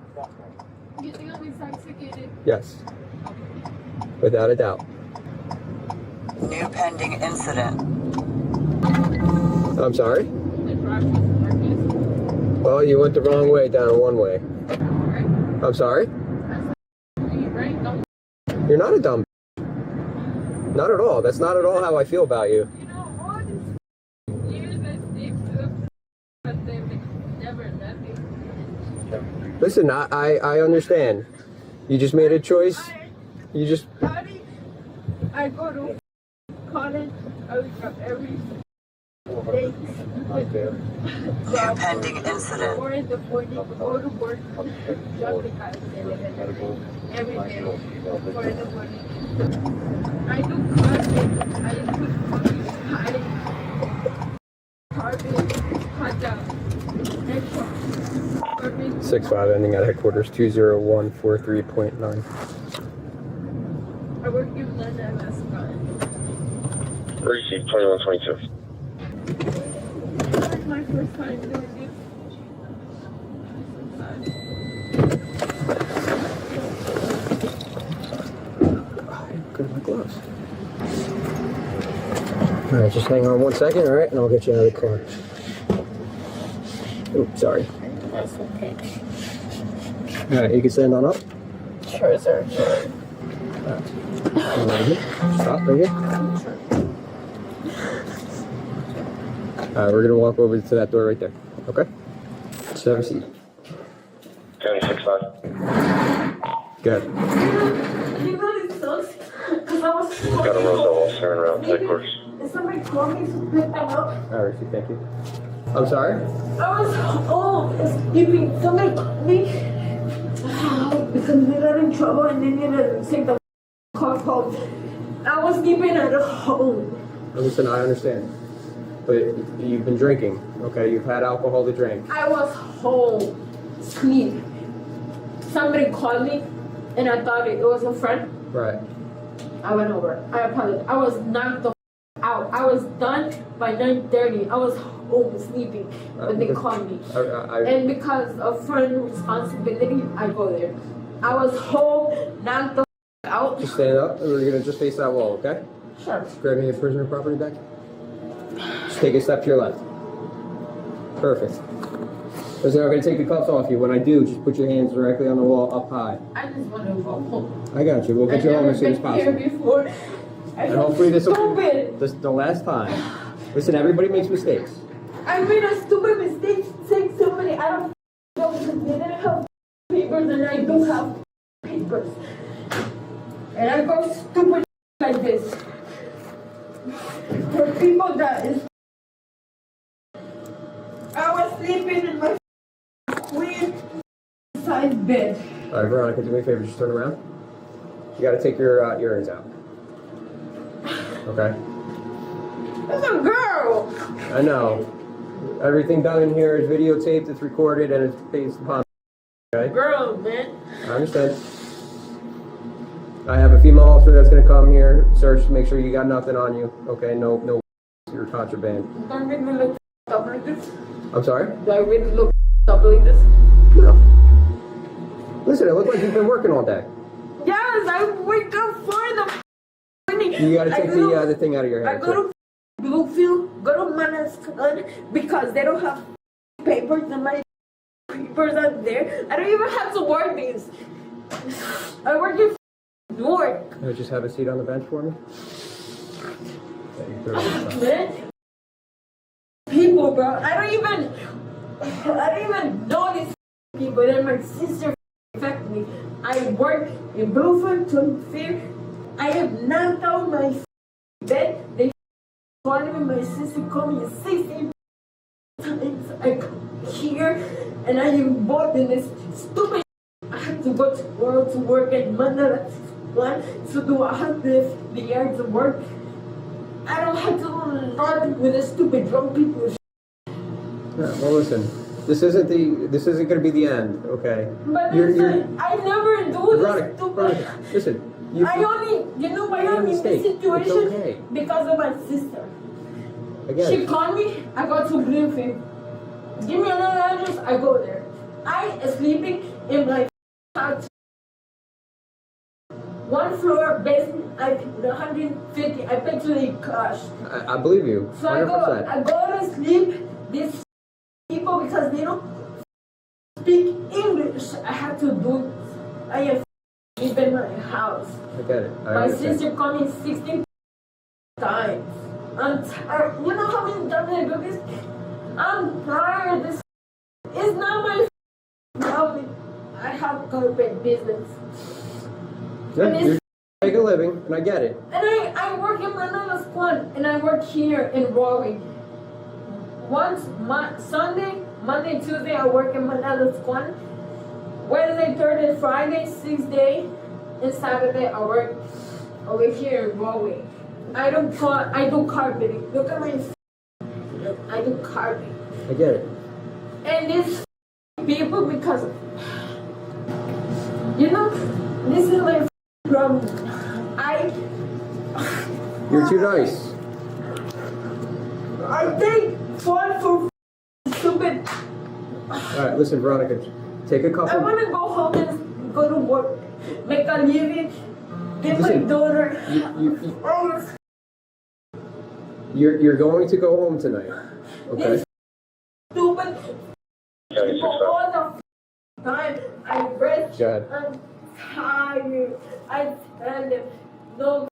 You think I'm intoxicated? Yes. Without a doubt. New pending incident. I'm sorry? Well, you went the wrong way down a one-way. I'm sorry? You're not a dumb. Not at all. That's not at all how I feel about you. Listen, I understand. You just made a choice. You just... I go to college. I wake up every day. New pending incident. Or in the morning, go to work. Just because every day. Or in the morning. I do carpet. I put carpet, hot dog, egg pop. 6-5 ending at headquarters 20143.9. I work in London, Mascot. Receipt 2122. This is my first time doing this. Good, my gloves. Alright, just hang on 1 second, alright, and I'll get you out of the car. Oops, sorry. That's okay. Alright, you can stand on up. Sure, sir. Right here. Stop right here. Alright, we're gonna walk over to that door right there. Okay? Just have a seat. County 6-5. Good. You know this sucks? Because I was Got a Roselle siren around headquarters. Did somebody call me to pick them up? Alright, thank you. I'm sorry? I was sleeping. Somebody called me. Because we got in trouble and they needed to take the car home. I was sleeping at home. Listen, I understand. But you've been drinking, okay? You've had alcohol to drink. I was home, sleep. Somebody called me, and I thought it was a friend. Right. I went over. I apologize. I was knocked the out. I was done by 9:30. I was home sleeping when they called me. And because of friend responsibility, I go there. I was home, knocked the out. Just stand up, and we're gonna just face that wall, okay? Sure. Grab me a prisoner property back. Just take a step to your left. Perfect. Listen, I'm gonna take the cuffs off you. When I do, just put your hands directly on the wall, up high. I just want to go home. I got you. We'll get you home as soon as possible. I've never been here before. And hopefully this will be the last time. Listen, everybody makes mistakes. I made a stupid mistake, saying somebody I don't know because they didn't have papers and I do have papers. And I go stupid like this. For people that is... I was sleeping in my queen size bed. Alright, Veronica, do me a favor, just turn around. You gotta take your earrings out. Okay? That's a girl! I know. Everything done in here is videotaped, it's recorded, and it's based upon. Okay? Girl, man. I understand. I have a female officer that's gonna come here, search to make sure you got nothing on you. Okay, no your contraband. Do I really look up like this? I'm sorry? Do I really look up like this? No. Listen, it looks like you've been working all day. Yes, I wake up for the morning. You gotta take the thing out of your hair. I go to Bluefield, go to Manascan because they don't have papers and my papers are there. I don't even have to work these. I work in Newark. Just have a seat on the bench for me. Man, people, bro. I don't even know these people. Then my sister affected me. I work in Bluefoot, 25th. I have knocked out my bed. They called me. My sister called me 16 times. I come here and I am involved in this stupid. I had to go tomorrow to work at Monday at 1. So do I have to live the yard to work? I don't have to run with the stupid drunk people. Yeah, well, listen. This isn't going to be the end, okay? But I never do this stupid. Veronica, listen. I only in this situation because of my sister. She called me, I go to Bluefield. Give me another address, I go there. I am sleeping in my house. 1 floor basement, I paid 150, I paid to the cash. I believe you, 100%. I go to sleep, these people, because they don't speak English, I have to do, I have sleep in my house. I get it. My sister called me 16 times. I'm tired. You know how many times I do this? I'm tired. This is not my problem. I have corporate business. Yeah, you make a living, and I get it. And I work in another squad, and I work here in Roaring. Sunday, Monday, Tuesday, I work in another squad. Wednesday, Thursday, Friday, 6 days, and Saturday, I work over here in Roaring. I do carpeting. Look at my I do carpeting. I get it. And these people, because you know, this is my problem. You're too nice. I take fun for stupid. Alright, listen, Veronica, take a couple. I want to go home and go to work, make a living, give my daughter. You're going to go home tonight, okay? Stupid people all the time. I'm rich. I'm tired. I tell them no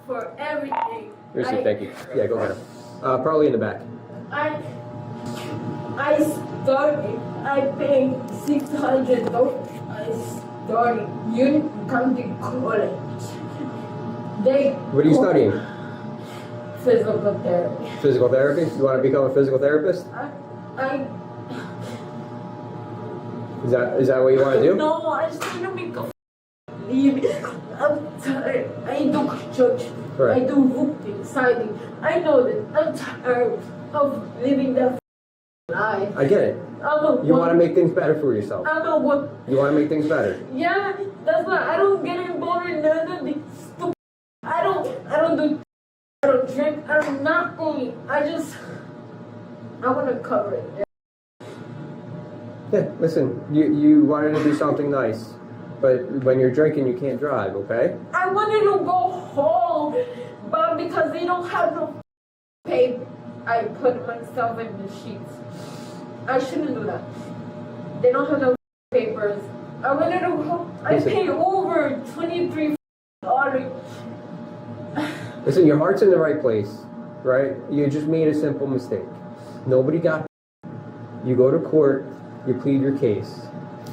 for everything. Seriously, thank you. Yeah, go ahead. Probably in the back. I started. I paid $600. I started Unit County College. What are you studying? Physical therapy. Physical therapy? You want to become a physical therapist? Is that what you want to do? No, I just want to become I'm tired. I do construction. Correct. I do roofing, siding. I know that. I'm tired of living that life. I get it. You want to make things better for yourself. You want to make things better. Yeah, that's why I don't get involved in none of the stupid. I don't drink. I'm not going. I want to cover it. Yeah, listen, you wanted to do something nice, but when you're drinking, you can't drive, okay? I wanted to go home, but because they don't have no paper, I put myself in the sheets. I shouldn't do that. They don't have no papers. I wanted to go. I paid over $23. Listen, your heart's in the right place, right? You just made a simple mistake. Nobody got. You go to court. You plead your case.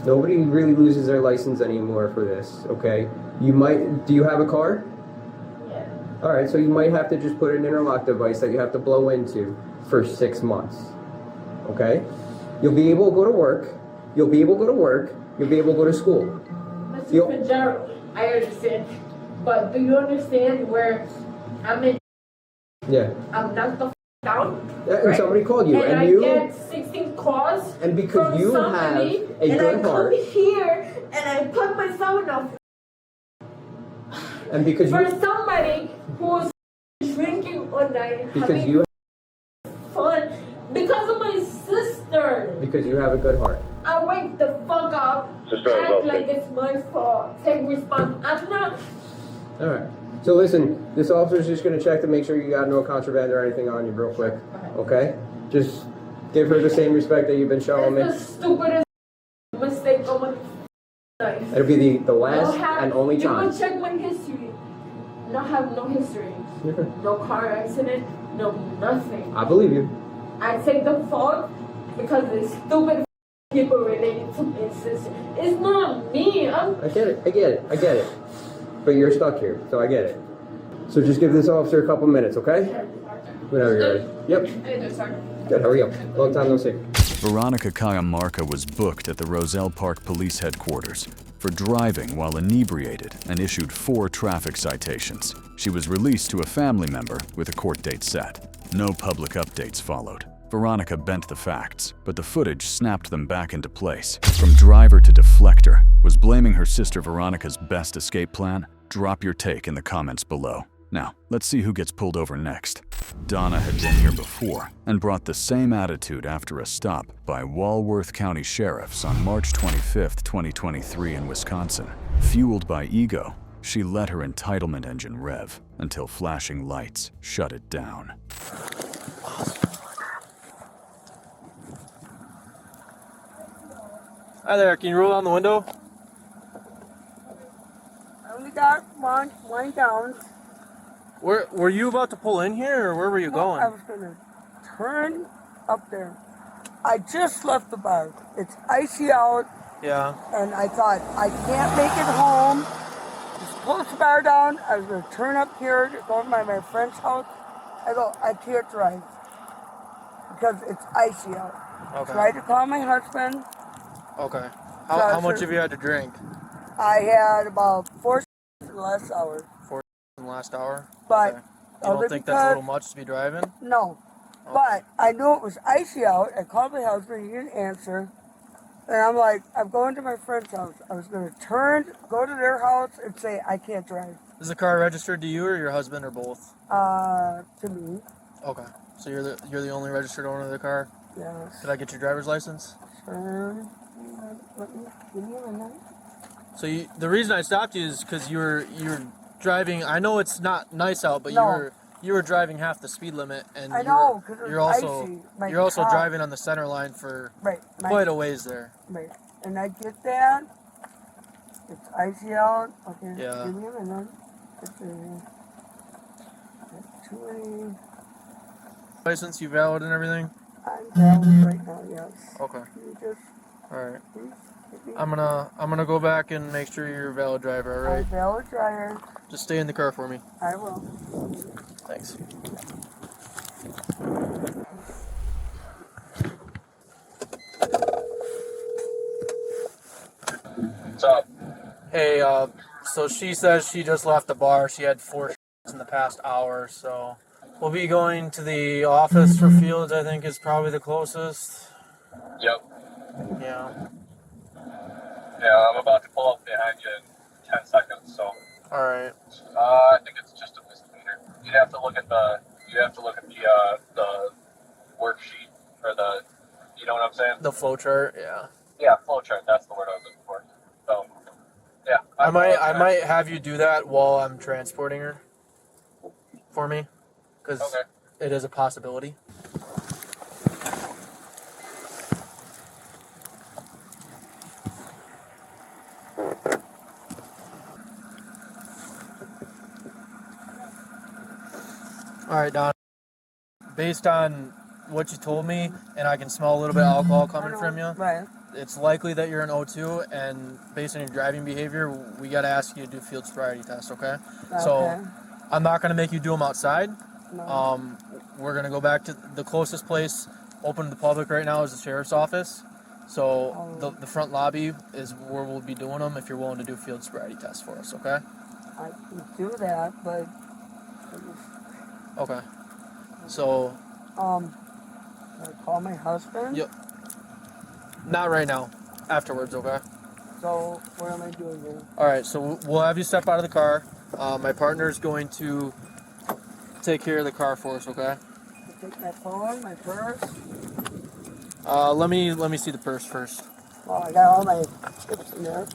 Nobody really loses their license anymore for this, okay? You might, do you have a car? Yeah. Alright, so you might have to just put an interlock device that you have to blow into for 6 months, okay? You'll be able to go to work, you'll be able to go to work, you'll be able to go to school. Mr. Fitzgerald, I understand, but do you understand where I'm in? Yeah. I'm knocked the down. Yeah, and somebody called you, and I you get 16 calls. And because from you somebody, have a good heart. And I come here and I put myself in a. And because for somebody who's drinking all night, because having you fun, because of my sister. Because you have a good heart. I wake the fuck up, act like it's my fault, take responsibility. I'm not. All right. So listen, this officer's just going to check to make sure you got no contraband or anything on you real quick, okay? Just give her the same respect that you've been showing me. It's the stupidest mistake of my life. It'll be the last and only You time. can check my history. No, I have no history. Okay. No car accident, no nothing. I believe you. I take the fault because the stupid people related to my sister. It's not me. I get it. But you're stuck here, so I get it. So just give this officer a couple minutes, okay? Whenever you're ready. Yep. Good, how are you? Long time no see. Veronica Cajamarca was booked at the Roselle Park Police headquarters for driving while inebriated and issued 4 traffic citations. She was released to a family member with a court date set. No public updates followed. Veronica bent the facts, but the footage snapped them back into place. From driver to deflector, was blaming her sister Veronica's best escape plan? Drop your take in the comments below. Now, let's see who gets pulled over next. Donna had been here before and brought the same attitude after a stop by Walworth County Sheriffs on March 25, 2023 in Wisconsin. Fueled by ego, she let her entitlement engine rev until flashing lights shut it down. Hi there, can you roll down the window? I only got one down. Were you about to pull in here, or where were you going? I was gonna turn up there. I just left the bar. It's icy out. Yeah. And I thought, I can't make it home. Just close the bar down. I was gonna turn up here to go to my friend's house. I go, I can't drive because it's icy out. Okay. Tried to call my husband. Okay. How much have you had to drink? I had about 4 in the last hour. 4 in the last hour? But okay. You don't think that's a little much to be driving? No. Okay. But I knew it was icy out. I called my husband. He didn't answer. And I'm like, I'm going to my friend's house. I was going to go to their house and say, I can't drive. Is the car registered to you or your husband or both? To me. Okay. So you're the only registered owner of the car? Yes. Could I get your driver's license? Sure. Give me a minute. So the reason I stopped you is because you were driving. I know it's not nice out, but you were driving half the speed limit, and I know, you're also driving on the center line for quite a ways there. Right, and I get that. It's icy out. Okay. Yeah. Give me a minute. It's 280. License, you valid and everything? I'm valid right now. Yes. Okay. You just. All right. I'm gonna go back and make sure you're a valid driver. All right. I'm a valid driver. Just stay in the car for me. I will. Thanks. What's up? Hey, so she says she just left the bar. She had 4 in the past hour, so we'll be going to the office for Fields. I think is probably the closest. Yep. Yeah. Yeah, I'm about to pull up behind you in 10 seconds, so. Alright. I think it's just a misdemeanor. You have to look at the worksheet, or you know what I'm saying? The flow chart, yeah. Yeah, flow chart, that's the word I was looking for. So, yeah. I might have you do that while I'm transporting her for me, because it is a possibility. All right, Don. Based on what you told me, and I can smell a little bit of alcohol coming from you. Right. It's likely that you're an O2, and based on your driving behavior, we got to ask you to do field sobriety test, okay? So I'm not going to make you do them outside. No. We're going to go back to the closest place open to the public right now is the sheriff's office. So the front lobby is where we'll be doing them if you're willing to do field sobriety tests for us, okay? I can do that, but... Okay. So... Can I call my husband? Yep. Not right now. Afterwards, okay? So, what am I doing here? Alright, so we'll have you step out of the car. My partner's going to take care of the car for us, okay? I take my phone, my purse. Let me see the purse first. Oh, I got all my chips in there.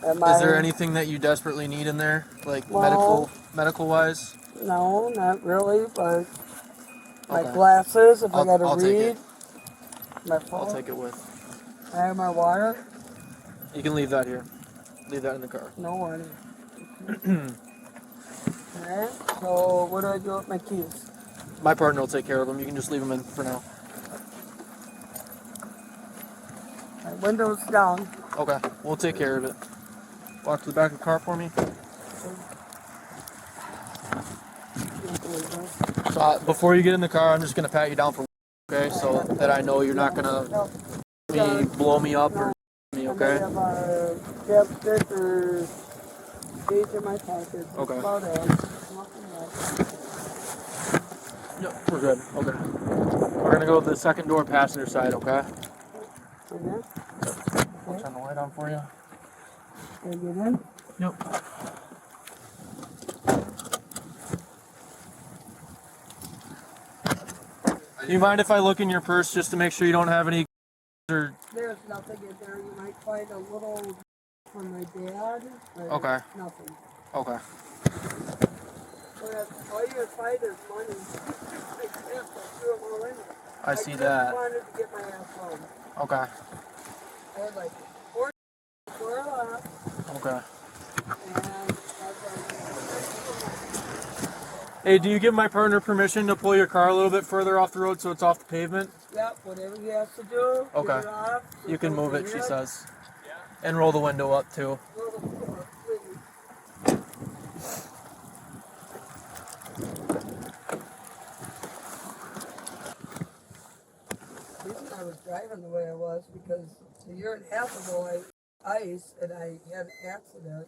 Is there anything that you desperately need in there? Like medical wise? No, not really, but my glasses, if I gotta I'll read. Take it. My phone. I'll take it with. I have my water. You can leave that here. Leave that in the car. No worries. Okay, so what do I do with my keys? My partner will take care of them. You can just leave them in for now. My window's down. Okay, we'll take care of it. Walk to the back of the car for me. So before you get in the car, I'm just gonna pat you down for, okay, so that I know you're not gonna blow me up or me, okay? I have a chapstick or gauge in my pocket. Okay. About it. Yep, we're good. Okay. We're gonna go to the second door passenger side, okay? We'll turn the light on for you. Can you get in? Yep. Do you mind if I look in your purse just to make sure you don't have any or... There's nothing in there. You might find a little from my dad. But Okay. Nothing. Okay. But all you find is money. I threw them all in there. I see that. I wanted to get my ass home. Okay. I had like 4 left. Okay. And Hey, do you give my partner permission to pull your car a little bit further off the road so it's off the pavement? yep, whatever he has to do. Okay. Get it off, You can move it, she ahead. says. And roll the window up too. The reason I was driving the way I was because a year and a half ago I ice and I had an accident.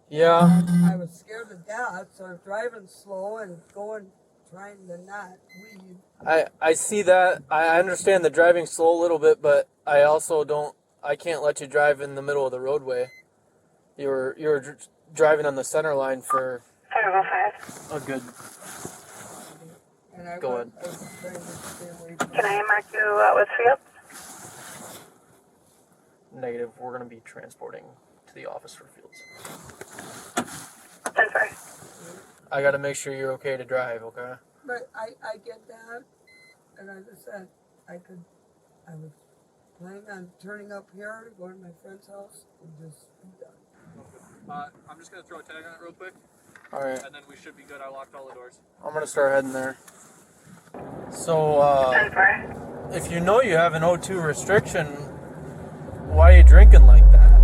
Yeah. I was scared to death, so I was driving slow and trying to not weave. I see that. I understand the driving slow a little bit, but I also I can't let you drive in the middle of the roadway. You were driving on the center line for a good. And I Go ahead. I was trying to stay away from Can I mark you out with fields? Negative. We're going to be transporting to the office for fields. I'm sorry. I got to make sure you're okay to drive, okay? But I get that, and I just said I was planning on turning up here, going to my friend's house, and just be done. I'm just going to throw a tag on it real quick. All right. And then we should be good. I locked all the doors. I'm going to start heading there. So, if you know you have an O2 restriction, why are you drinking like that?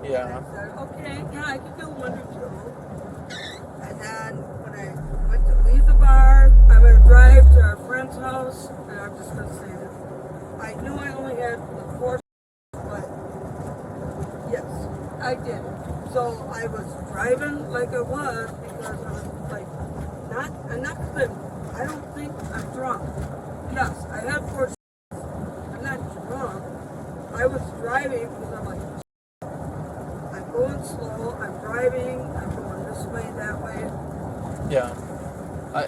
Yeah. I said, okay, yeah, I can do 1 or 2. And then when I went to leave the bar, I'm going to drive to our friend's house, and I'm just going to say this. I knew I only had the 4, but yes, I did. So I was driving like I was because I was like, I'm not good. I don't think I'm drunk. Yes, I had 4. I'm not drunk. I was driving because I'm like, I'm going slow, I'm driving, I'm going this way, that way. Yeah.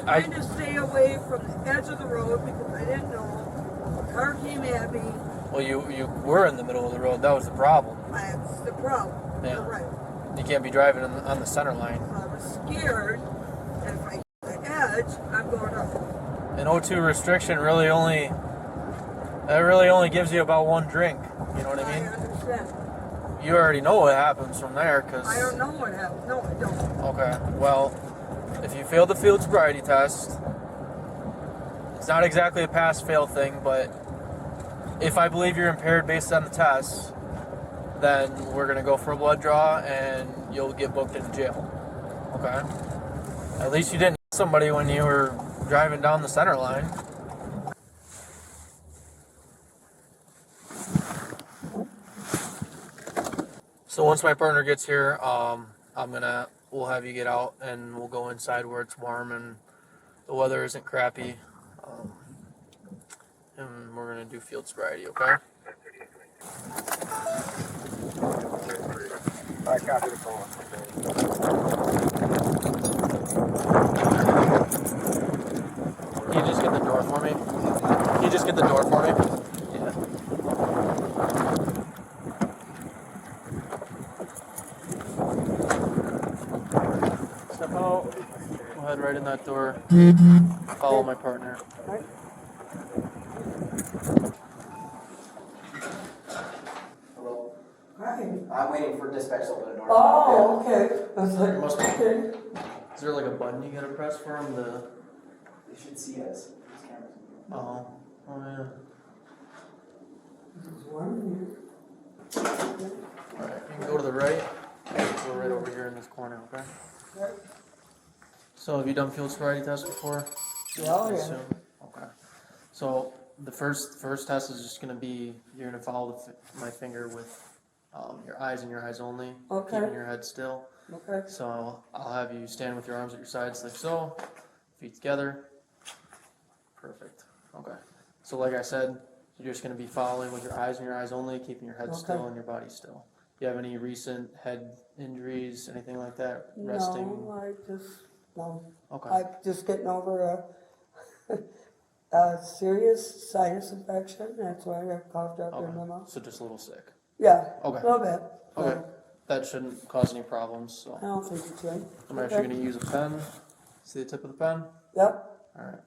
Trying to stay away from the edge of the road because I didn't know. A car came at me. Well, you were in the middle of the road. That was the problem. That's the problem. Yeah. You're right. You can't be driving on the center line. I was scared, and if I hit the edge, I'm going up. An O2 restriction really only gives you about 1 drink. You know what I mean? I understand. You already know what happens from there, cause. I don't know what happened. No, I don't. Okay. Well, if you failed the field sobriety test, it's not exactly a pass-fail thing, but if I believe you're impaired based on the test, then we're gonna go for a blood draw and you'll get booked into jail. Okay? At least you didn't hit somebody when you were driving down the center line. So once my partner gets here, we'll have you get out and we'll go inside where it's warm and the weather isn't crappy. And we're gonna do field sobriety, okay? I copy the call. Can you just get the door for me? Can you just get the door for me? Yeah. Step out. We'll head right in that door. Follow my partner. Hello. Hi. I'm waiting for dispatch to open the door. tomorrow. Oh, okay. I was like, Must be. okay. Is there like a button you gotta press for them to? They should see us. Oh, yeah. Alright, you can go to the right. Go right over here in this corner, okay? So have you done field sobriety tests before? Yeah, I yeah. assume? Okay. So the first test is just gonna be, you're gonna follow my finger with your eyes and your eyes only, Okay. keeping your head still. Okay. So I'll have you stand with your arms at your sides like so, feet together. Perfect. Okay. So like I said, you're just going to be following with your eyes and your eyes only, keeping your head still and your body still. Do you have any recent head injuries, anything like that? Resting? No. Okay. I'm just getting over a serious sinus infection. That's why I coughed up in my mouth. So just a little sick? Yeah. Okay. A little bit. Okay. That shouldn't cause any problems. So I don't think it should. I'm actually going to use a pen. See the tip of the pen? Yep. Alright.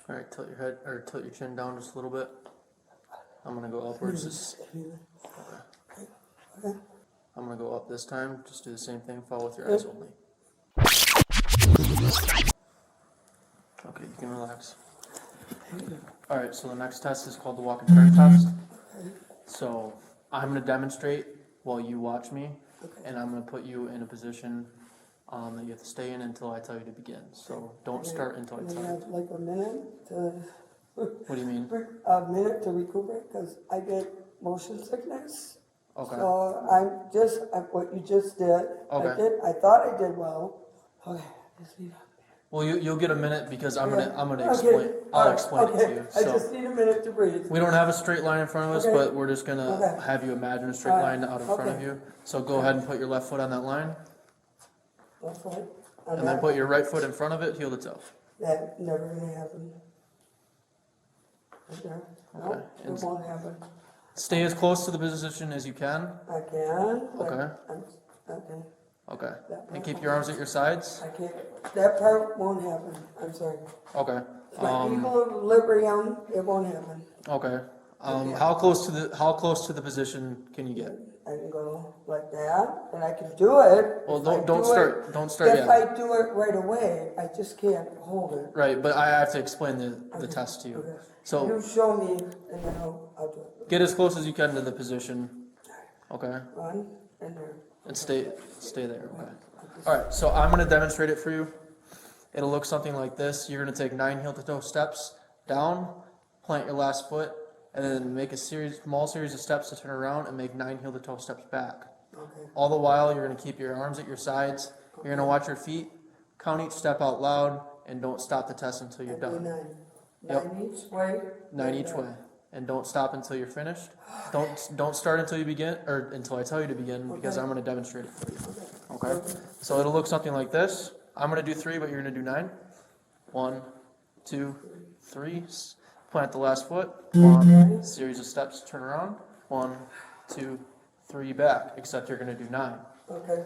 Alright, tilt your head, or tilt your chin down just a little bit. I'm going to go upwards. Okay. I'm going to go up this time. Just do the same thing. Follow with your eyes only. Okay, you can relax. Alright, so the next test is called the walk and turn test. So I'm going to demonstrate while you watch me, and I'm going to put you in a position that you have to stay in until I tell you to begin. So don't start until I tell you. have like a minute to... What do you mean? A minute to recuperate, because I get motion sickness. Okay. So I'm just, what you just did. Okay. I thought I did well. Okay. Just need Well, you'll get a minute because I'm gonna Okay. explain. I'll explain it to you. I So just need a minute to breathe. we don't have a straight line in front of us, Okay. but we're just gonna Okay. have you imagine a straight Alright. line out in front of Okay. you. So go ahead and put your left foot on that line, That's right. and then put your right foot in front of it, heel to toe. That never gonna happen. Okay. No, Okay. it won't happen. Stay as close to the position as you can. I can. but Okay. Okay. Okay. And keep your arms at your sides. I can't, that part won't happen. I'm sorry. Okay. My equilibrium, it won't happen. Okay. How close to the position can you get? I can go like that, and I can do it. Well, If I don't do start. it- Don't start If yet. I do it right away, I just can't hold it. Right, but I have to explain the test to you. Okay. So You show me, and then I'll do it. get as close as you can to the position. Okay. One, and there. And stay there. Okay. All right. So I'm going to demonstrate it for you. It'll look something like this. You're going to take 9 heel-to-toe steps down, plant your last foot, and then make a small series of steps to turn around and make 9 heel-to-toe steps back. Okay. All the while, you're going to keep your arms at your sides. You're going to watch your feet, count each step out loud, and don't stop the test until you're done. Nine each way. 9 each way. And don't stop until you're finished. Don't start until you begin, or until I tell you to begin, because I'm going to demonstrate it for you. Okay? So it'll look something like this. I'm going to do 3, but you're going to do 9. 1, 2, 3. Plant the last foot. 1. Series of steps. Turn around. 1, 2, 3. Back. Except you're going to do 9. Okay.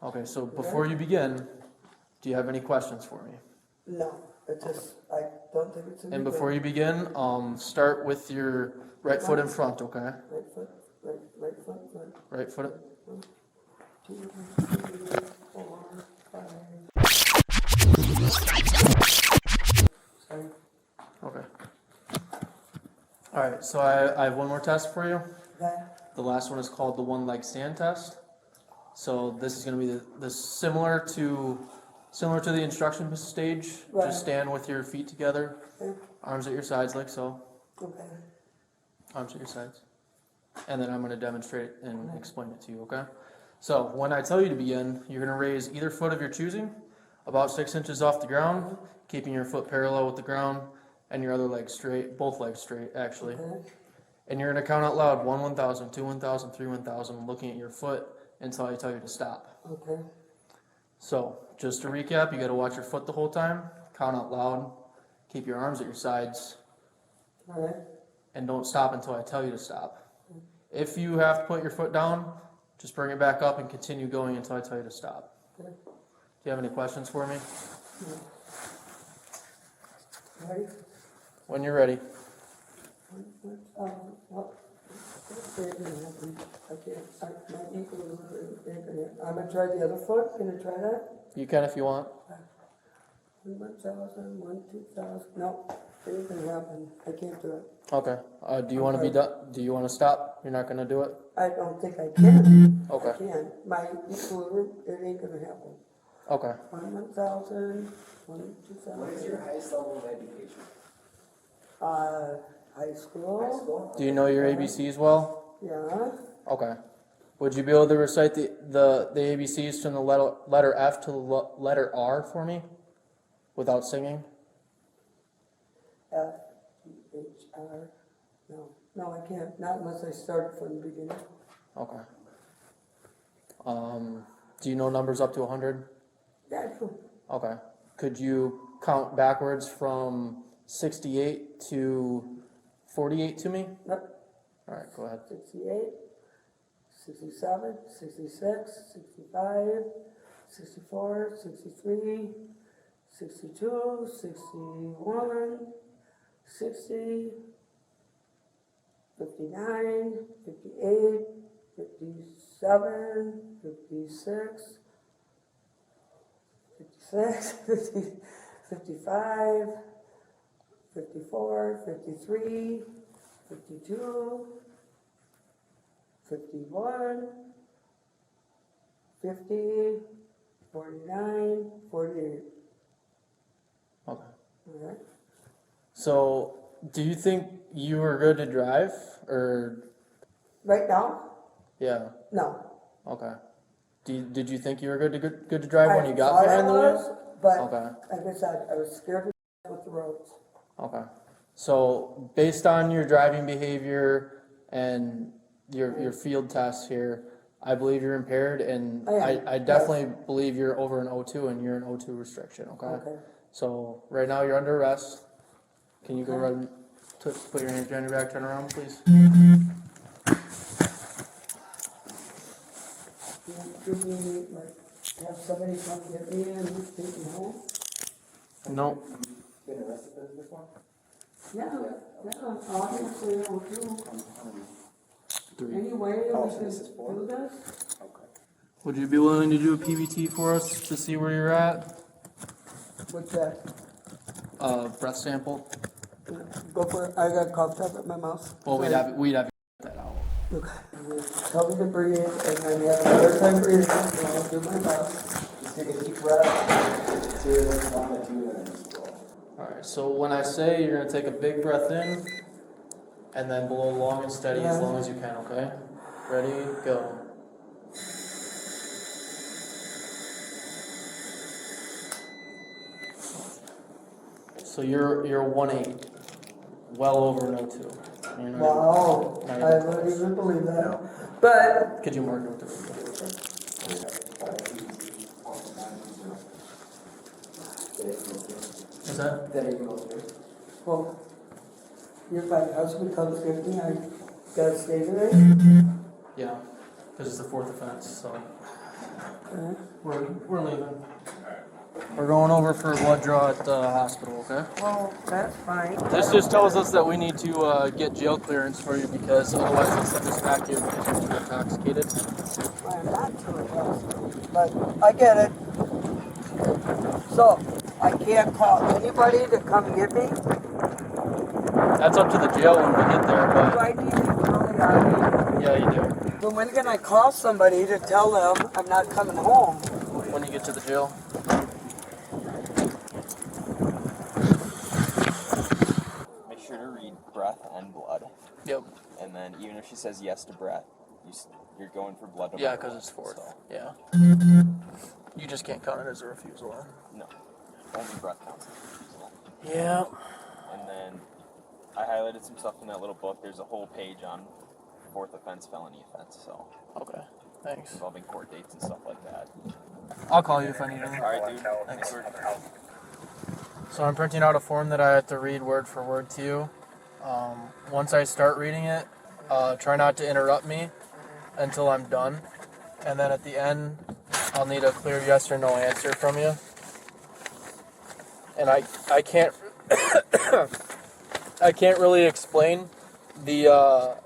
Okay. So before you begin, do you have any questions for me? No, it's just, I don't think it's a And big before deal. you begin, start with your right foot in front. Okay. Right foot, right foot, right. Right foot. 1, 2, 3, 4, 5. Sorry. Okay. All right, so I have one more test for you. Okay. The last one is called the one-leg stand test. So this is going to be the similar to the instruction stage. Right. Just stand with your feet together, Okay. arms at your sides like so. Okay. Arms at your sides. And then I'm going to demonstrate and explain it to you, okay? So when I tell you to begin, you're going to raise either foot of your choosing about 6 inches off the ground, keeping your foot parallel with the ground and your other leg straight, both legs straight actually. Okay. And you're going to count out loud 1 1,000, 2 1,000, 3 1,000, looking at your foot until I tell you to stop. Okay. So just to recap, you got to watch your foot the whole time, count out loud, keep your arms at your sides, All right. and don't stop until I tell you to stop. If you have to put your foot down, just bring it back up and continue going until I tell you to stop. Okay. Do you have any questions for me? Ready? When you're ready. I can't. My ankle is. I'm gonna try the other foot. Can I try that? You can if you want. 1,000, 2,000. No, it ain't gonna happen. I can't do it. Okay. Do you want to be done? Do you want to stop? You're not gonna do it? I don't think I can. Okay. I can. My equilibrium, it ain't gonna happen. Okay. 1,000, 2,000. What is your highest level of education? High school. Do you know your ABCs well? Yeah. Okay. Would you be able to recite the ABCs from the letter F to the letter R for me, without singing? F, H, R. No, I can't. Not unless I start from the beginning. Okay. Do you know numbers up to 100? Yeah, I do. Okay. Could you count backwards from 68 to 48 to me? Yep. All right, go ahead. 68, 67, 66, 65, 64, 63, 62, 61, 60, 59, 58, 57, 56, 56, 55, 54, 53, 52, 51, 50, 49, 48. Okay. All right. So, do you think you were good to drive, or? Right now? Yeah. No. Okay. Did you think you were good to drive when you got behind the wheel? But Okay. like I said, I was scared to death with the roads. Okay. So, based on your driving behavior and your field tests here, I believe you're impaired, and I definitely believe you're over an O2 and you're an O2 restriction. Okay. Okay. So right now you're under arrest. Can you go ahead and put your hands behind your back, turn around, please? Give me, have somebody come get me and take me home? No. Been arrested for this before? Yeah, obviously, I will do. Any way we can do this? Would you be willing to do a PBT for us to see where you're at? What's that? Breath sample. Go for it. I got cough drop at my mouth. Well, we'd have to get that out. Okay. Tell me to breathe, and then you have another time breathing, and I'll do my best. Just take a deep breath. 0, 1, 2, and then just roll. Alright, so when I say you're gonna take a big breath in, and then blow long and steady as long as you can, okay? Ready, go. So you're 1.8, well over an O2. Wow, I wouldn't even believe that. But could you mark it? Is that? Well, if my husband comes with me, I gotta stay today? Yeah, because it's the 4th offense, so. Okay. We're leaving. We're going over for a blood draw at the hospital, okay? Well, that's fine. This just tells us that we need to get jail clearance for you, because otherwise they'll send us back here because you're too intoxicated. I'm not too intoxicated, but I get it. So, I can't call anybody to come get me? That's up to the jail when we get there, Do but I need to really ID? yeah, you do. But when can I call somebody to tell them I'm not coming home? When you get to the jail. Make sure to read breath and blood. Yep. And then even if she says yes to breath, you're going for blood. Yeah, because it's 4th. So. Yeah. You just can't count it as a refusal, huh? No. Only breath counts as a refusal. Yeah. And then I highlighted some stuff in that little book. There's a whole page on 4th offense, felony offense. So. Okay. Thanks. Involving court dates and stuff like that. I'll call you if I need anything. All right, dude. Thanks. So I'm printing out a form that I have to read word for word to you. Once I start reading it, try not to interrupt me until I'm done. And then at the end, I'll need a clear yes or no answer from you. And I can't I can't really explain the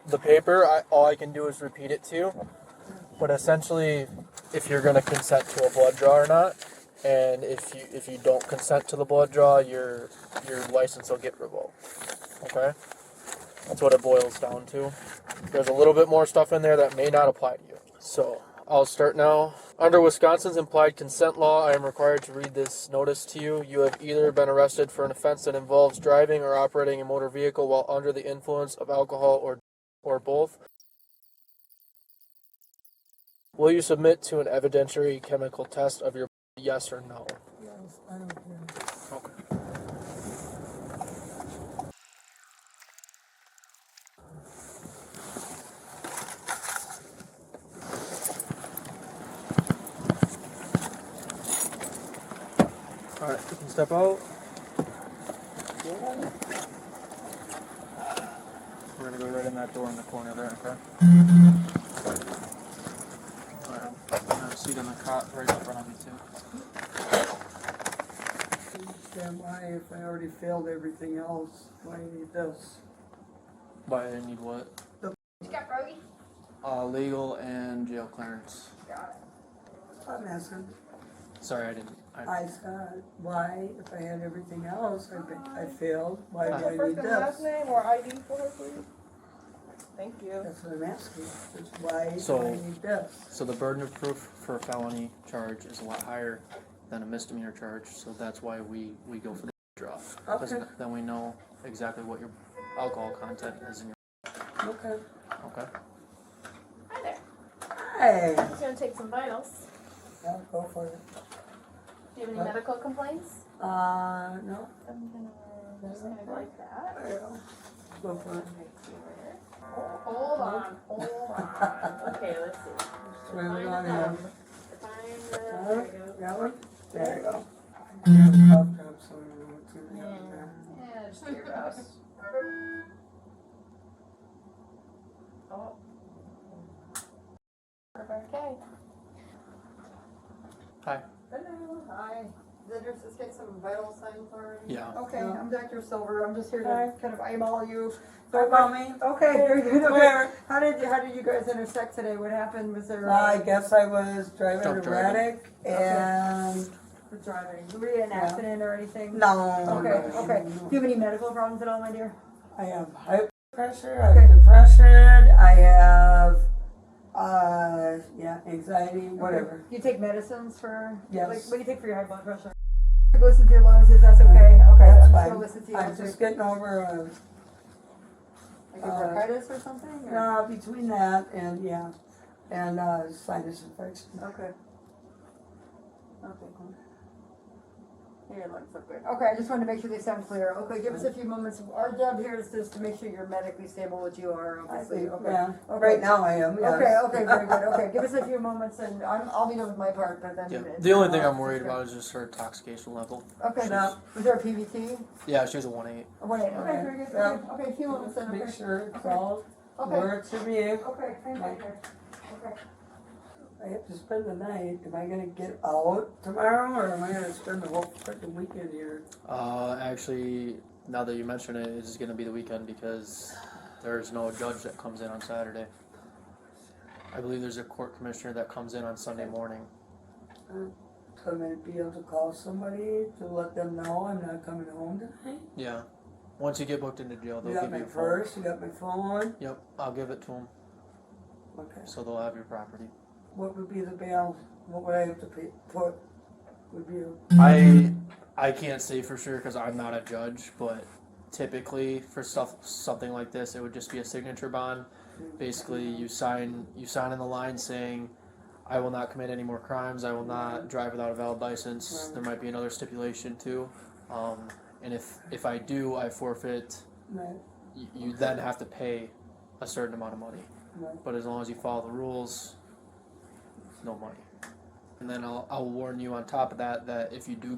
the paper, all I can do is repeat it to you. But essentially, if you're going to consent to a blood draw or not, and if you don't consent to the blood draw, your license will get revoked. Okay? That's what it boils down to. There's a little bit more stuff in there that may not apply to you. So, I'll start now. Under Wisconsin's implied consent law, I am required to read this notice to you. You have either been arrested for an offense that involves driving or operating a motor vehicle while under the influence of alcohol or both. Will you submit to an evidentiary chemical test of your yes or no? Yes, I don't care. Okay. Alright, you can step out. We're going to go right in that door in the corner there, okay? Alright, have a seat on the cot right in front of you too. Understand why, if I already failed everything else, why do you need this? Why I need what? What you got, Brody? Legal and jail clearance. Got it. I'm asking. Sorry, I didn't. I said, why, if I had everything else, I failed, why do I First need and last this? name or ID for her, please? Thank you. That's what I'm asking. Is why do So- I need this? So the burden of proof for a felony charge is a lot higher than a misdemeanor charge, so that's why we go for the draw. Because Okay. then we know exactly what your alcohol content is in your... Okay. Okay? Hi there. Hey. I'm just gonna take some vitals. Yeah, go for it. Do you have any What? medical complaints? No. I'm just gonna go like that. There you go. Go for it. Hold on. Okay, let's see. Swim it on in. There we go. That one? There you go. Cough drop, so I don't know what's in there. Yeah, just do your best. Oh. Okay. Hi. Hello, hi. Did you just get some vital signs already? Yeah. Okay, I'm Dr. Silver. I'm just here to Hi. kind of eyeball you. Eyeball me? Okay, very good. Okay. Where? How did you guys intersect today? What happened? Was there? I guess I was driving Drunk driving. erratic and For driving. Were you in an accident or anything? no. Okay, okay. Do you have any medical problems at all, my dear? I have high blood pressure, I have depression, I have anxiety, whatever. You take medicines for? Yes. Like, what do you take for your high blood pressure? Listen to your lungs if that's okay. Okay, That's I'm just fine. gonna listen to you. I'm just getting over Like a bronchitis or something? Or? no, between that and sinus infection. Okay. Okay, cool. Your lungs look good. Okay, I just wanted to make sure they sound clear. Okay, give us a few moments. Our job here is just to make sure you're medically stable, which you are, obviously. Okay. Yeah. Okay. Right now I am. Yes. Okay, very good. Okay, give us a few moments and I'll be done with my part, but then. Yeah. The only thing I'm worried about is just her intoxication level. Okay, now, was there a PVT? Yeah, she was a 1.8. Okay, very good. Yeah. Okay, a few moments then. Make Okay. sure it's all Okay. works for me. Okay, thank you. Okay. I have to spend the night. Am I gonna get out tomorrow, or am I gonna spend the whole freaking weekend here? Actually, now that you mention it, it's going to be the weekend because there's no judge that comes in on Saturday. I believe there's a court commissioner that comes in on Sunday morning. So I'm gonna be able to call somebody to let them know I'm not coming home tonight. Yeah. Once you get booked into jail, You they'll got give my you a phone. purse. You got my phone. Yep, I'll give it to them. Okay. So they'll have your property. What would be the bail? What would I have to put? Would be I can't say for sure because I'm not a judge, but typically for something like this, it would just be a signature bond. Basically, you sign in the line saying, "I will not commit any more crimes. I will not drive without a valid license." Right. There might be another stipulation too, and if I do, I forfeit. Right. You then have to pay a certain amount of money. Right. But as long as you follow the rules, no money. And then I'll warn you on top of that if you do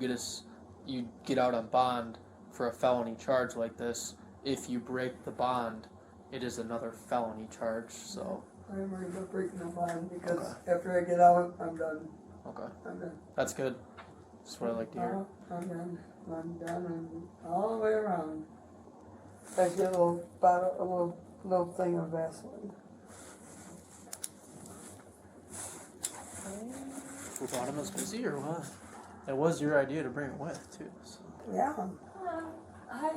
you get out on bond for a felony charge like this, if you break the bond, it is another felony charge. So I'm worried about breaking the bond because after I get out, I'm done. Okay. I'm done. That's good. That's what I like to hear. I'm done. I'm done and all the way around. I get a little bottle, a little little thing of Vaseline. Who thought it was busy or what? It was your idea to bring it with, too. So. Yeah. Hello. Hi.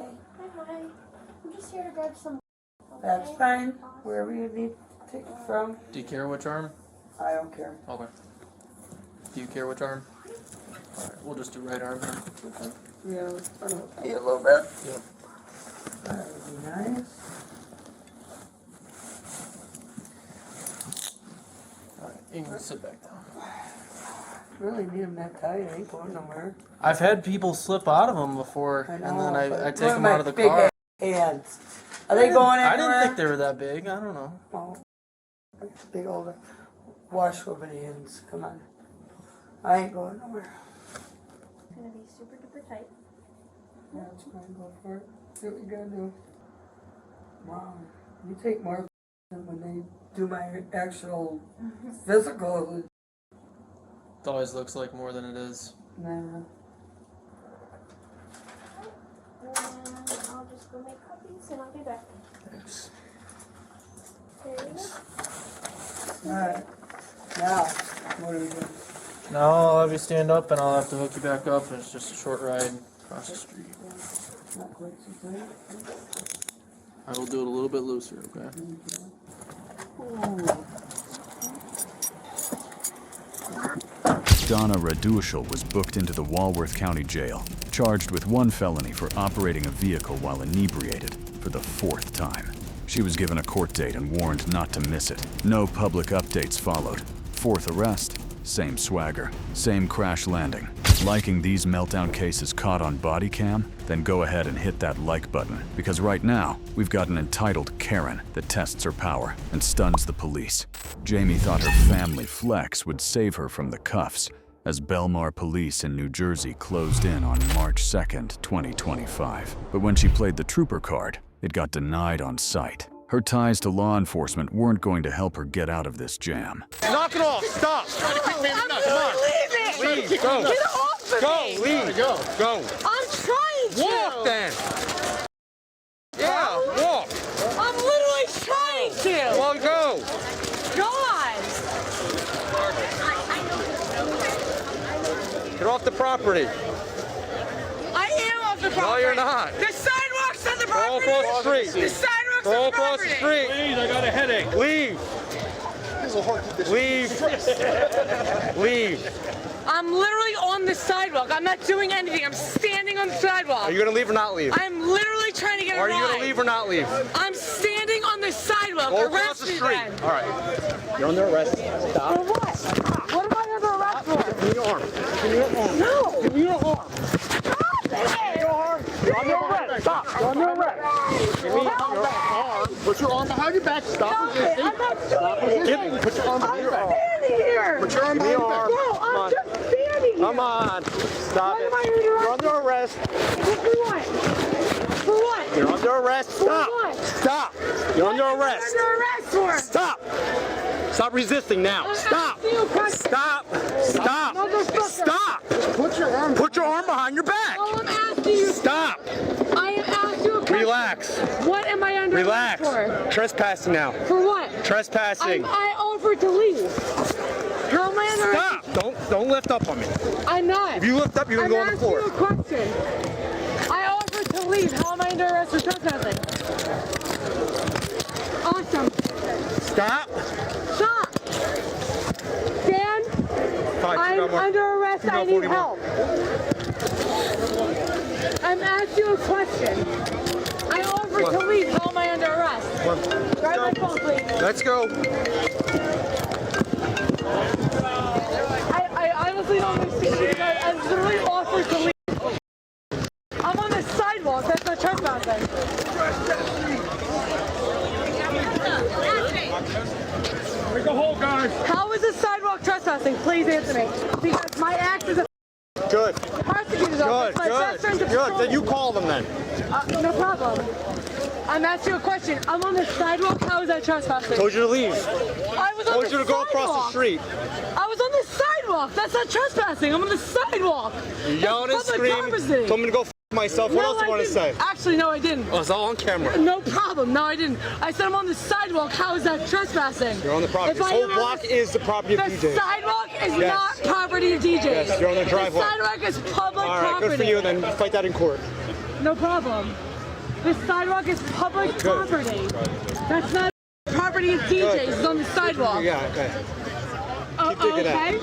Hi. I'm just here to grab some. That's fine. Wherever you need to take it from. Do you care which arm? I don't care. Okay. Do you care which arm? Alright, we'll just do right arm then. Okay. Yeah, I don't pay a little bit. Yep. That would be nice. Alright, you can sit back down. Really need them that tight. I ain't going nowhere. I've had people slip out of them before, and then I take them out of the big car. Hands. Are they going anywhere? I didn't think they were that big. I don't know. Oh, big old wash over the hands. Come on. I ain't going nowhere. It's gonna be super duper tight. Yeah, that's fine. Go for it. See what you gotta do. Wow. You take more than when they do my actual physical. It always looks like more than it is. Nah. I'll just go make copies and I'll be back. Thanks. There you go. Alright. Now, what are we doing? Now I'll have you stand up and I'll have to hook you back up. It's just a short ride across the street. Not quite so tight. I will do it a little bit looser, okay? Ooh. Donna Radushel was booked into the Walworth County Jail, charged with 1 felony for operating a vehicle while inebriated for the 4th time. She was given a court date and warned not to miss it. No public updates followed. 4th arrest, same swagger, same crash landing. Liking these meltdown cases caught on Bodycam? Then go ahead and hit that like button, because right now, we've got an entitled Karen that tests her power and stuns the police. Jamie thought her family flex would save her from the cuffs as Belmar Police in New Jersey closed in on March 2nd, 2025. But when she played the trooper card, it got denied on sight. Her ties to law enforcement weren't going to help her get out of this jam. Knock it off! Stop! Leave. Leave! Go! Get off of Go! me. Leave! Go! Go! I'm trying to. Walk then! Yeah, walk! I'm literally trying to. Well, go! God. Get off the property. I am off the property. No, you're not. The sidewalk's on the property. Go across the street. The sidewalk's Go on the across property. the street. Please, I got a headache. Leave. Leave. Leave. I'm literally on the sidewalk. I'm not doing anything. I'm standing on the sidewalk. Are you gonna leave or not leave? I'm literally trying to get a Are ride. you gonna leave or not leave? I'm standing on the sidewalk. Go across Arrest the me street. then. All right. You're under arrest. Stop. For what? What am I under arrest for? Give me your arm. Give me your arm. No. Give me your arm. Your arm. You're under arrest. Stop. You're under arrest. Give me your arm. Put your arm behind your back. Stop resisting. I'm not doing anything. Put your arm behind your back. I'm standing here. Put your arm behind your back. No, I'm just standing here. Come on. Stop it. What am I under You're under arrest. For what? For what? You're under arrest. Stop. what? Stop. You're under arrest. Under arrest for? Stop. Stop resisting now. Stop. Stop. Stop. Stop. Put your arm. Put your arm behind your back. All I'm asking you. Stop. I am asking you a question. Relax. What am I under Relax. arrest for? Trespassing now. For what? Trespassing. I offered to leave. How am I under arrest? Stop. Don't lift up on me. I'm not. If you lift up, you're gonna go on the floor. I'm asking you a question. I offered to leave. How am I under arrest for trespassing? Awesome. Stop. Stop. Dan, Fine, I'm under arrest. I need 41. help. I'm asking you a question. I offered to leave. How am I under arrest? Grab my phone, please. Let's go. I honestly don't understand. I literally offered to leave. I'm on the sidewalk. That's not trespassing. Make a hole, guys. How is the sidewalk trespassing? Please answer me. Because my act is a Good. prosecutor's office. My best friend's a Good. Then you call them then. no problem. I'm asking you a question. I'm on the sidewalk. How is that trespassing? Told you to leave. I was on Told the you to go across the sidewalk. street. I was on the sidewalk. That's not trespassing. I'm on the sidewalk. You're yelling and That's public screaming. property. Told me to go myself. What else do you want to say? Actually, no, I didn't. Oh, it's all on camera. No problem. No, I didn't. I said I'm on the sidewalk. How is that trespassing? You're on the property. This whole block is the property of DJs. The sidewalk is not property of DJs. Yes, you're on the driveway. The sidewalk is public all right, property. good for you. Then fight that in court. No problem. The sidewalk is public property. That's not property of DJs. It's on the sidewalk. Yeah, okay. Oh, okay.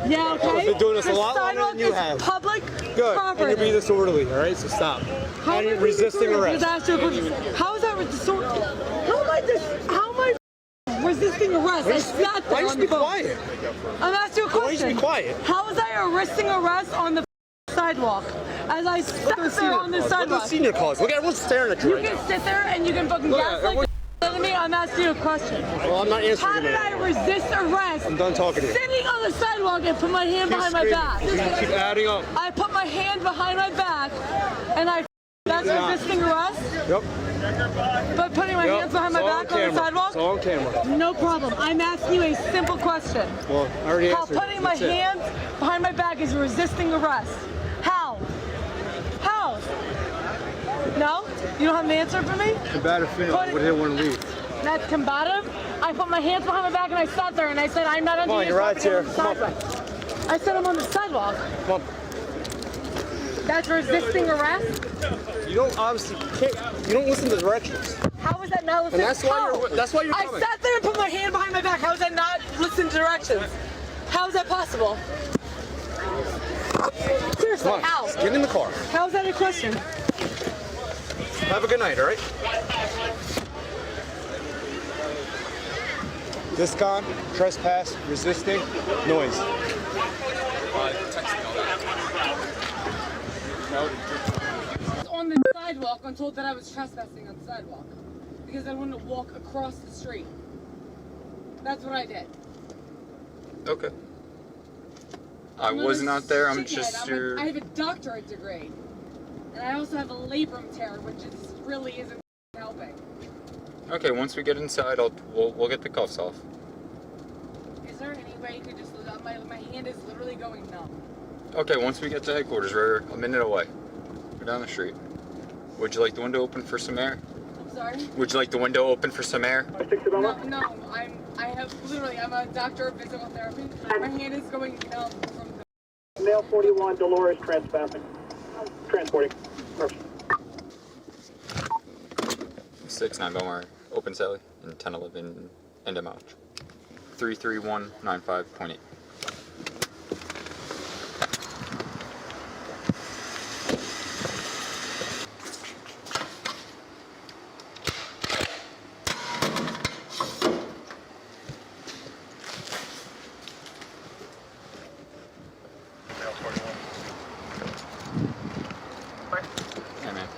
Yeah, okay. You've been doing this a lot longer than you have. Public Good. property. And you're being disorderly, all right? So stop. How and resisting arrest. How is that disorderly? How am I resisting arrest? I sat there on the phone. Why you be quiet? I'm asking you a question. Why you be quiet? How was I resisting arrest on the sidewalk? As I sat there on the sidewalk. Look at the senior calls. Look, everyone's staring at you right You now. can sit there and you can fucking gaslight me. I'm asking you a question. Well, I'm not answering How did I resist arrest? I'm done talking to you. Sitting on the sidewalk and put my hand behind my back. Keep adding up. I put my hand behind my back and that's resisting arrest? Yep. But putting my hands behind my back on the sidewalk? It's all on camera. No problem. I'm asking you a simple question. Well, I already answered. How putting my hands behind my back is resisting arrest? How? How? No? You don't have an answer for me? Combative female. What did they want to leave? That's combative? I put my hands behind my back and I sat there and I said, I'm not on the sidewalk. I said I'm on the sidewalk. Come on. That's resisting arrest? You don't obviously you don't listen to directions. How is that not listening? And that's why you're I coming. sat there and put my hand behind my back. How is that not listening to directions? How is that possible? Seriously, Come on, how? get in the car. How is that a question? Have a good night, all right? Discon, trespass, resisting, noise. On the sidewalk, I'm told that I was trespassing on the sidewalk because I wanted to walk across the street. That's what I did. Okay. I was not there. I'm just your. I have a doctorate degree, and I also have a labrum tear, which is really isn't helping. Okay, once we get inside, we'll get the cuffs off. Is there any way you could just my hand is literally going numb? Okay, once we get to headquarters, we're a minute away. We're down the street. Would you like the window open for some air? I'm sorry? Would you like the window open for some air? No, I'm a doctor of physical therapy. My hand is going numb from the... Male 41, Dolores trespassing. Transporting. 6-9, don't worry. Open Sally, and 10-11, end of March. 33195.8. Yeah, man.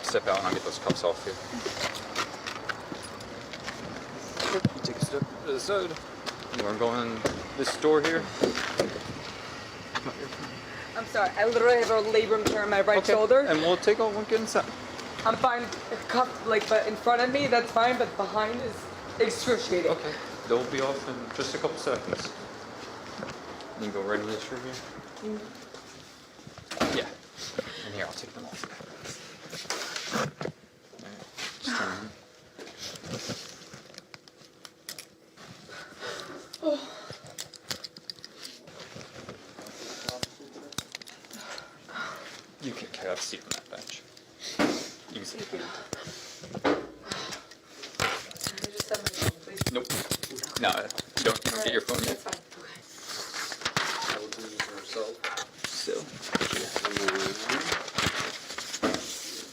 Step out and I'll get those cuffs off here. You take a step to the side. We're going this door here. I'm sorry, I literally have a labrum tear in my right shoulder. And we'll take off and get inside. I'm fine, cuffed, but in front of me, that's fine, but behind is excruciating. Okay, they'll be off in just a couple seconds. You can go right in this room here. Yeah. And here, I'll take them off. Alright, just turn around. You can have a seat on that bench. You can sit. Nope. No, don't get your phone yet. I will do this herself. So.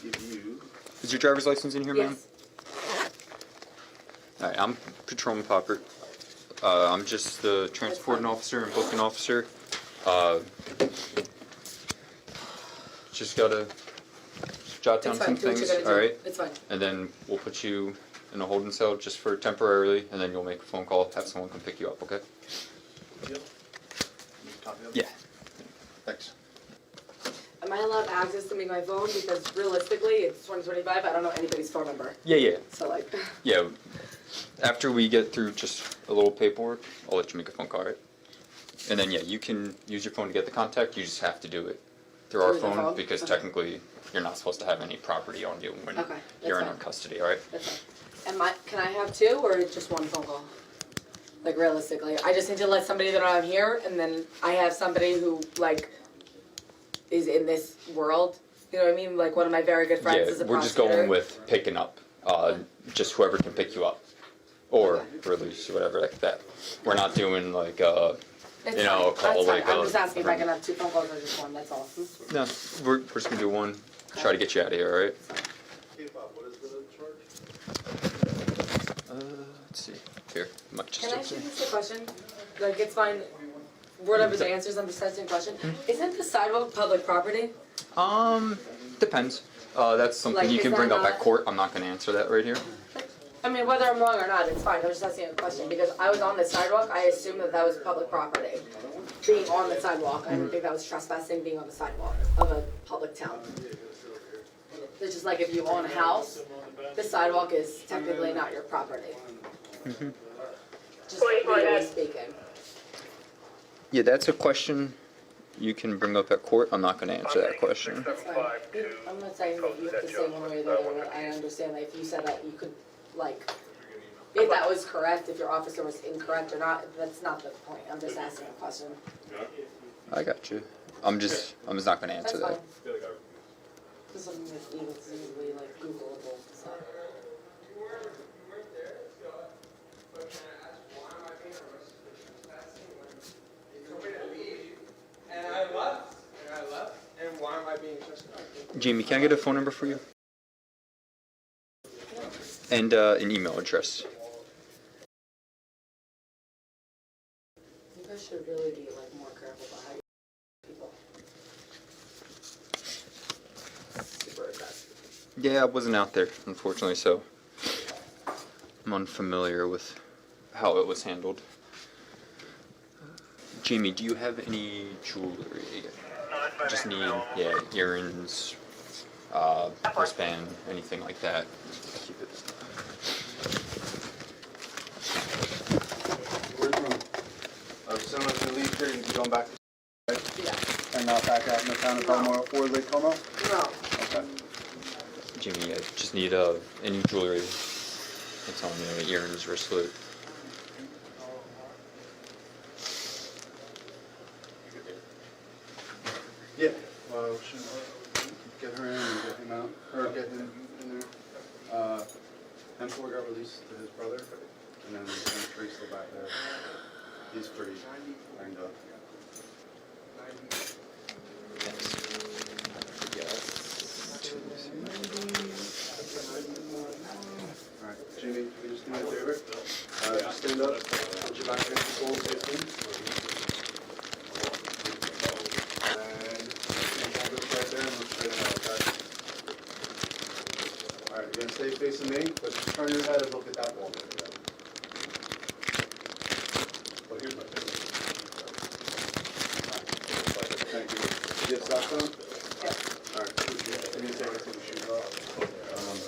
Give you. Is your driver's license in here, ma'am? Yes. Alright, I'm Patrolman Popper. I'm just the transporting officer and booking officer. Just gotta jot down some things, alright? It's fine. And then we'll put you in a holding cell just for temporarily, and then you'll make a phone call, have someone come pick you up, okay? Yep. Yeah. Thanks. Am I allowed access to make my phone? Because realistically, it's 2025, I don't know anybody's phone number. Yeah. So like... Yeah. After we get through just a little paperwork, I'll let you make a phone call, alright? And then yeah, you can use your phone to get the contact, you just have to do it through our Through the phone phone? because Okay. technically you're not supposed to have any property on you when Okay, you're in that's our fine. custody, alright? That's fine. Can I have two or just one phone call? Like realistically, I just need to let somebody know I'm here, and then I have somebody who like is in this world. You know what I mean? Like one of my very good friends is a We're just prosecutor. going with picking up, just whoever can pick you up. Or release or whatever like that. We're not doing like It's you know, a fine. call That's like fine. I'm just asking if I can have two phone calls or just one. That's all. No, we're just gonna do one. Try to get you out of here, alright? Let's see. Here, might just Can I ask you just a question? Like it's fine. Whatever the answers, I'm just asking a question. Isn't the sidewalk public property? Depends. That's something Like, you is can that bring up not- at court. I'm not gonna answer that right here. I mean, whether I'm wrong or not, it's fine. I'm just asking a question because I was on the sidewalk. I assumed that was public property. Being on the sidewalk, I didn't think that was trespassing. Being on the sidewalk of a public town. It's just like if you own a house, the sidewalk is technically not your property. Just legally speaking. Yeah, that's a question you can bring up at court. I'm not gonna answer that question. That's fine. I'm not saying that you have to say one way or the other, but I understand that if you said that you could, like, if that was correct, if your officer was incorrect or not, that's not the point. I'm just asking a question. I got you. I'm just not gonna answer That's that. fine. This is something that's easily, like, Googleable, so. And I left, and why am I being suspected? Jamie, can I get a phone number for you? And an email address. You guys should really be, like, more careful about how you people. Super aggressive. Yeah, I wasn't out there, unfortunately, so I'm unfamiliar with how it was handled. Jamie, do you have any jewelry? Just need, earrings, wristband, anything like that. Keep it. As soon as you leave here, you'll be going back to and not back out in the town of Como or Lake Como? No. Okay. Jamie, I just need any jewelry that's on you, earrings, wristlet. Yeah, well, we should get her in and get him out, or get him in there. Hemsworth got released to his brother, and then Trace still back there. He's pretty banged up. Alright, Jimmy, you can just do me a favor. Just stand up, put your back against the wall, 15. Right there and look straight ahead, okay? Alright, you're gonna stay facing me, but just turn your head and look at that wall. Well, here's my finger. Thank you. You have socks on? Yeah. Alright, you need to take your shoes off.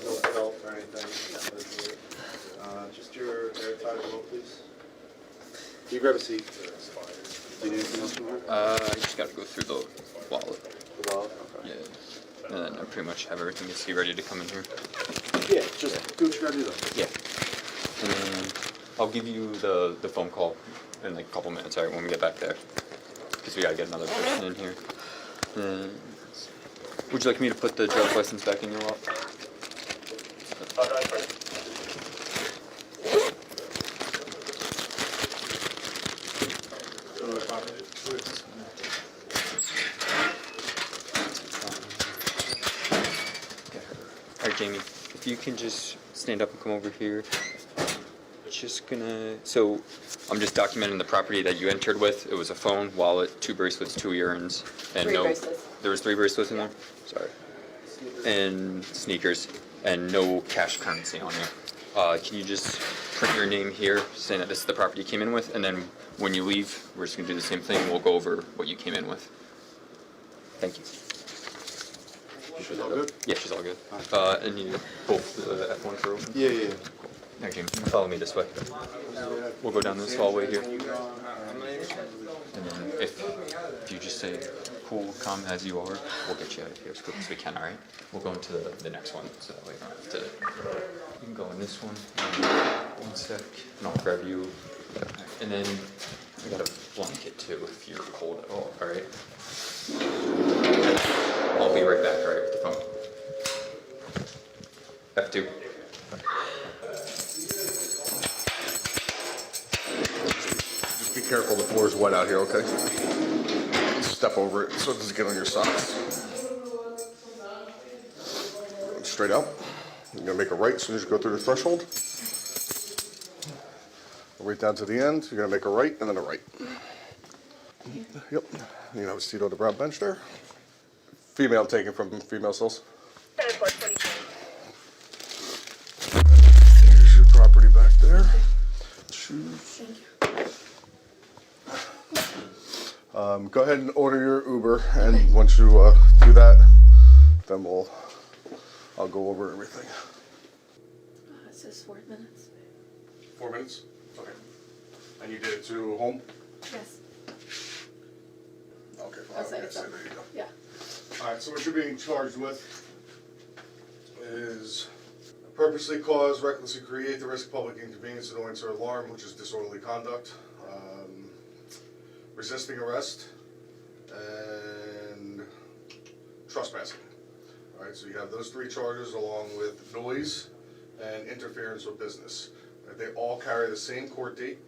No belt or anything. Just your hair tied below, please. You grab a seat. Do you need anything else from her? I just gotta go through the wallet. The wallet? Okay. Yeah. And then I pretty much have everything is ready to come in here. Yeah, just do what you gotta do though. Yeah. And then I'll give you the phone call in like a couple minutes, alright, when we get back there. Because we gotta get another person in here. Would you like me to put the driver's license back in your wallet? Alright, Jamie, if you can just stand up and come over here. So I'm just documenting the property that you entered with. It was a phone, wallet, 2 bracelets, 2 earrings, and Three bracelets. There was 3 bracelets in there? Sorry. And sneakers, and no cash currency on you. Can you just print your name here, saying that this is the property you came in with, and then when you leave, we're just gonna do the same thing. We'll go over what you came in with. Thank you. She's all good? Yeah, she's all good. And you both the F1s are open? Yeah, yeah. Alright, Jamie, follow me this way. We'll go down this hallway here. And then if you just say cool, calm as you are, we'll get you out of here as quick as we can, alright? We'll go into the next one, so that way you don't have to... You can go in this one. One sec, and I'll grab you. And then I got a blanket too if you're cold at all, alright? I'll be right back, alright, with the phone. F2. Just be careful, the floor's wet out here, okay? Step over it so it doesn't get on your socks. Straight out. You're gonna make a right as soon as you go through the threshold. Right down to the end, you're gonna make a right and then a right. Yep. You can have a seat on the brown bench there. Female taken from female cells. Here's your property back there. Shoes. Go ahead and order your Uber, and once you do that, then I'll go over everything. It says 4 minutes. 4 minutes? Okay. And you did it to home? Yes. Okay, fine. I'll say Okay, it's so up. there you go. Yeah. All right, so what you're being charged with is purposely cause, recklessly create the risk of public inconvenience, annoyance, or alarm, which is disorderly conduct, resisting arrest, and trespassing. All right, so you have those 3 charges along with noise and interference with business. They all carry the same court date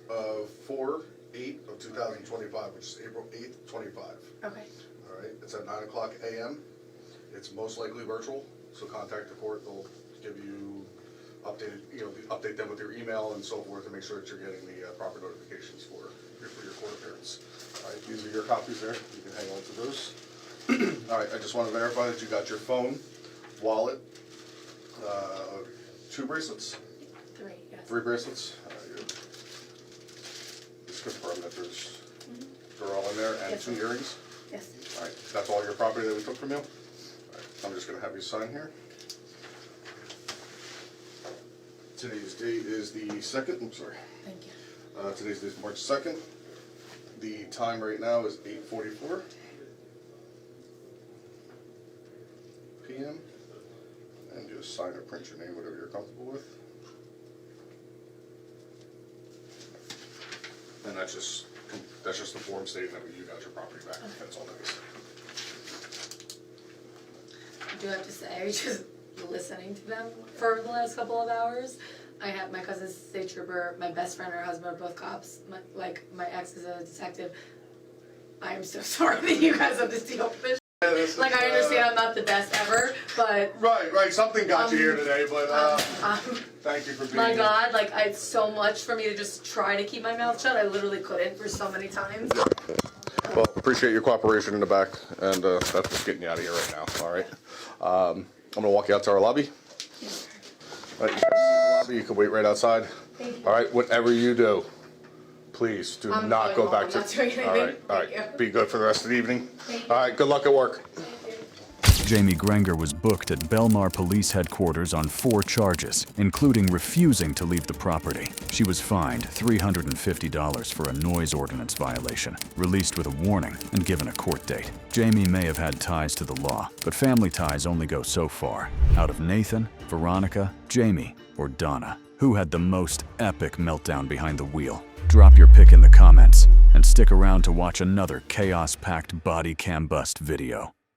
of 4/8/2025, which is April 8th, 25. Okay. All right, it's at 9:00 a.m. It's most likely virtual, so contact the court. They'll give you updated, update them with your email and so forth to make sure that you're getting the proper notifications for your court appearance. All right, these are your copies there. You can hang on to those. All right, I just want to verify that you got your phone, wallet, 2 bracelets? 3, yes. 3 bracelets? Just confirm that they're all in there, and Yes, 2 earrings? Yes. All right, that's all your property that we took from you? All right, I'm just gonna have you sign here. Today's date is the 2nd, I'm sorry. Thank you. Today's date is March 2nd. The time right now is 8:44 p.m. And just sign or print your name, whatever you're comfortable with. And that's just the form stating that you got your property back. Okay. That's all that is. I do have to say, just listening to them for the last couple of hours, I have my cousin's a state trooper, my best friend and her husband are both cops, my ex is a detective. I am so sorry that you guys have to deal with this. I understand I'm not the best ever, but... Right, something got you here today, but thank you for being my here. God, it's so much for me to just try to keep my mouth shut. I literally couldn't for so many times. Well, appreciate your cooperation in the back, and that's what's getting you out of here right now, all right? I'm gonna walk you out to our lobby. All right, you guys see the lobby, you can wait right outside. Thank you. All right, whatever you do, please do not go back to... I'm not doing anything. All right, be good for the rest of the evening. All right, good luck at work. Jamie Grenger was booked at Belmar Police Headquarters on 4 charges, including refusing to leave the property. She was fined $350 for a noise ordinance violation, released with a warning, and given a court date. Jamie may have had ties to the law, but family ties only go so far. Out of Nathan, Veronica, Jamie, or Donna, who had the most epic meltdown behind the wheel? Drop your pick in the comments, and stick around to watch another chaos-packed BodyCamBust video.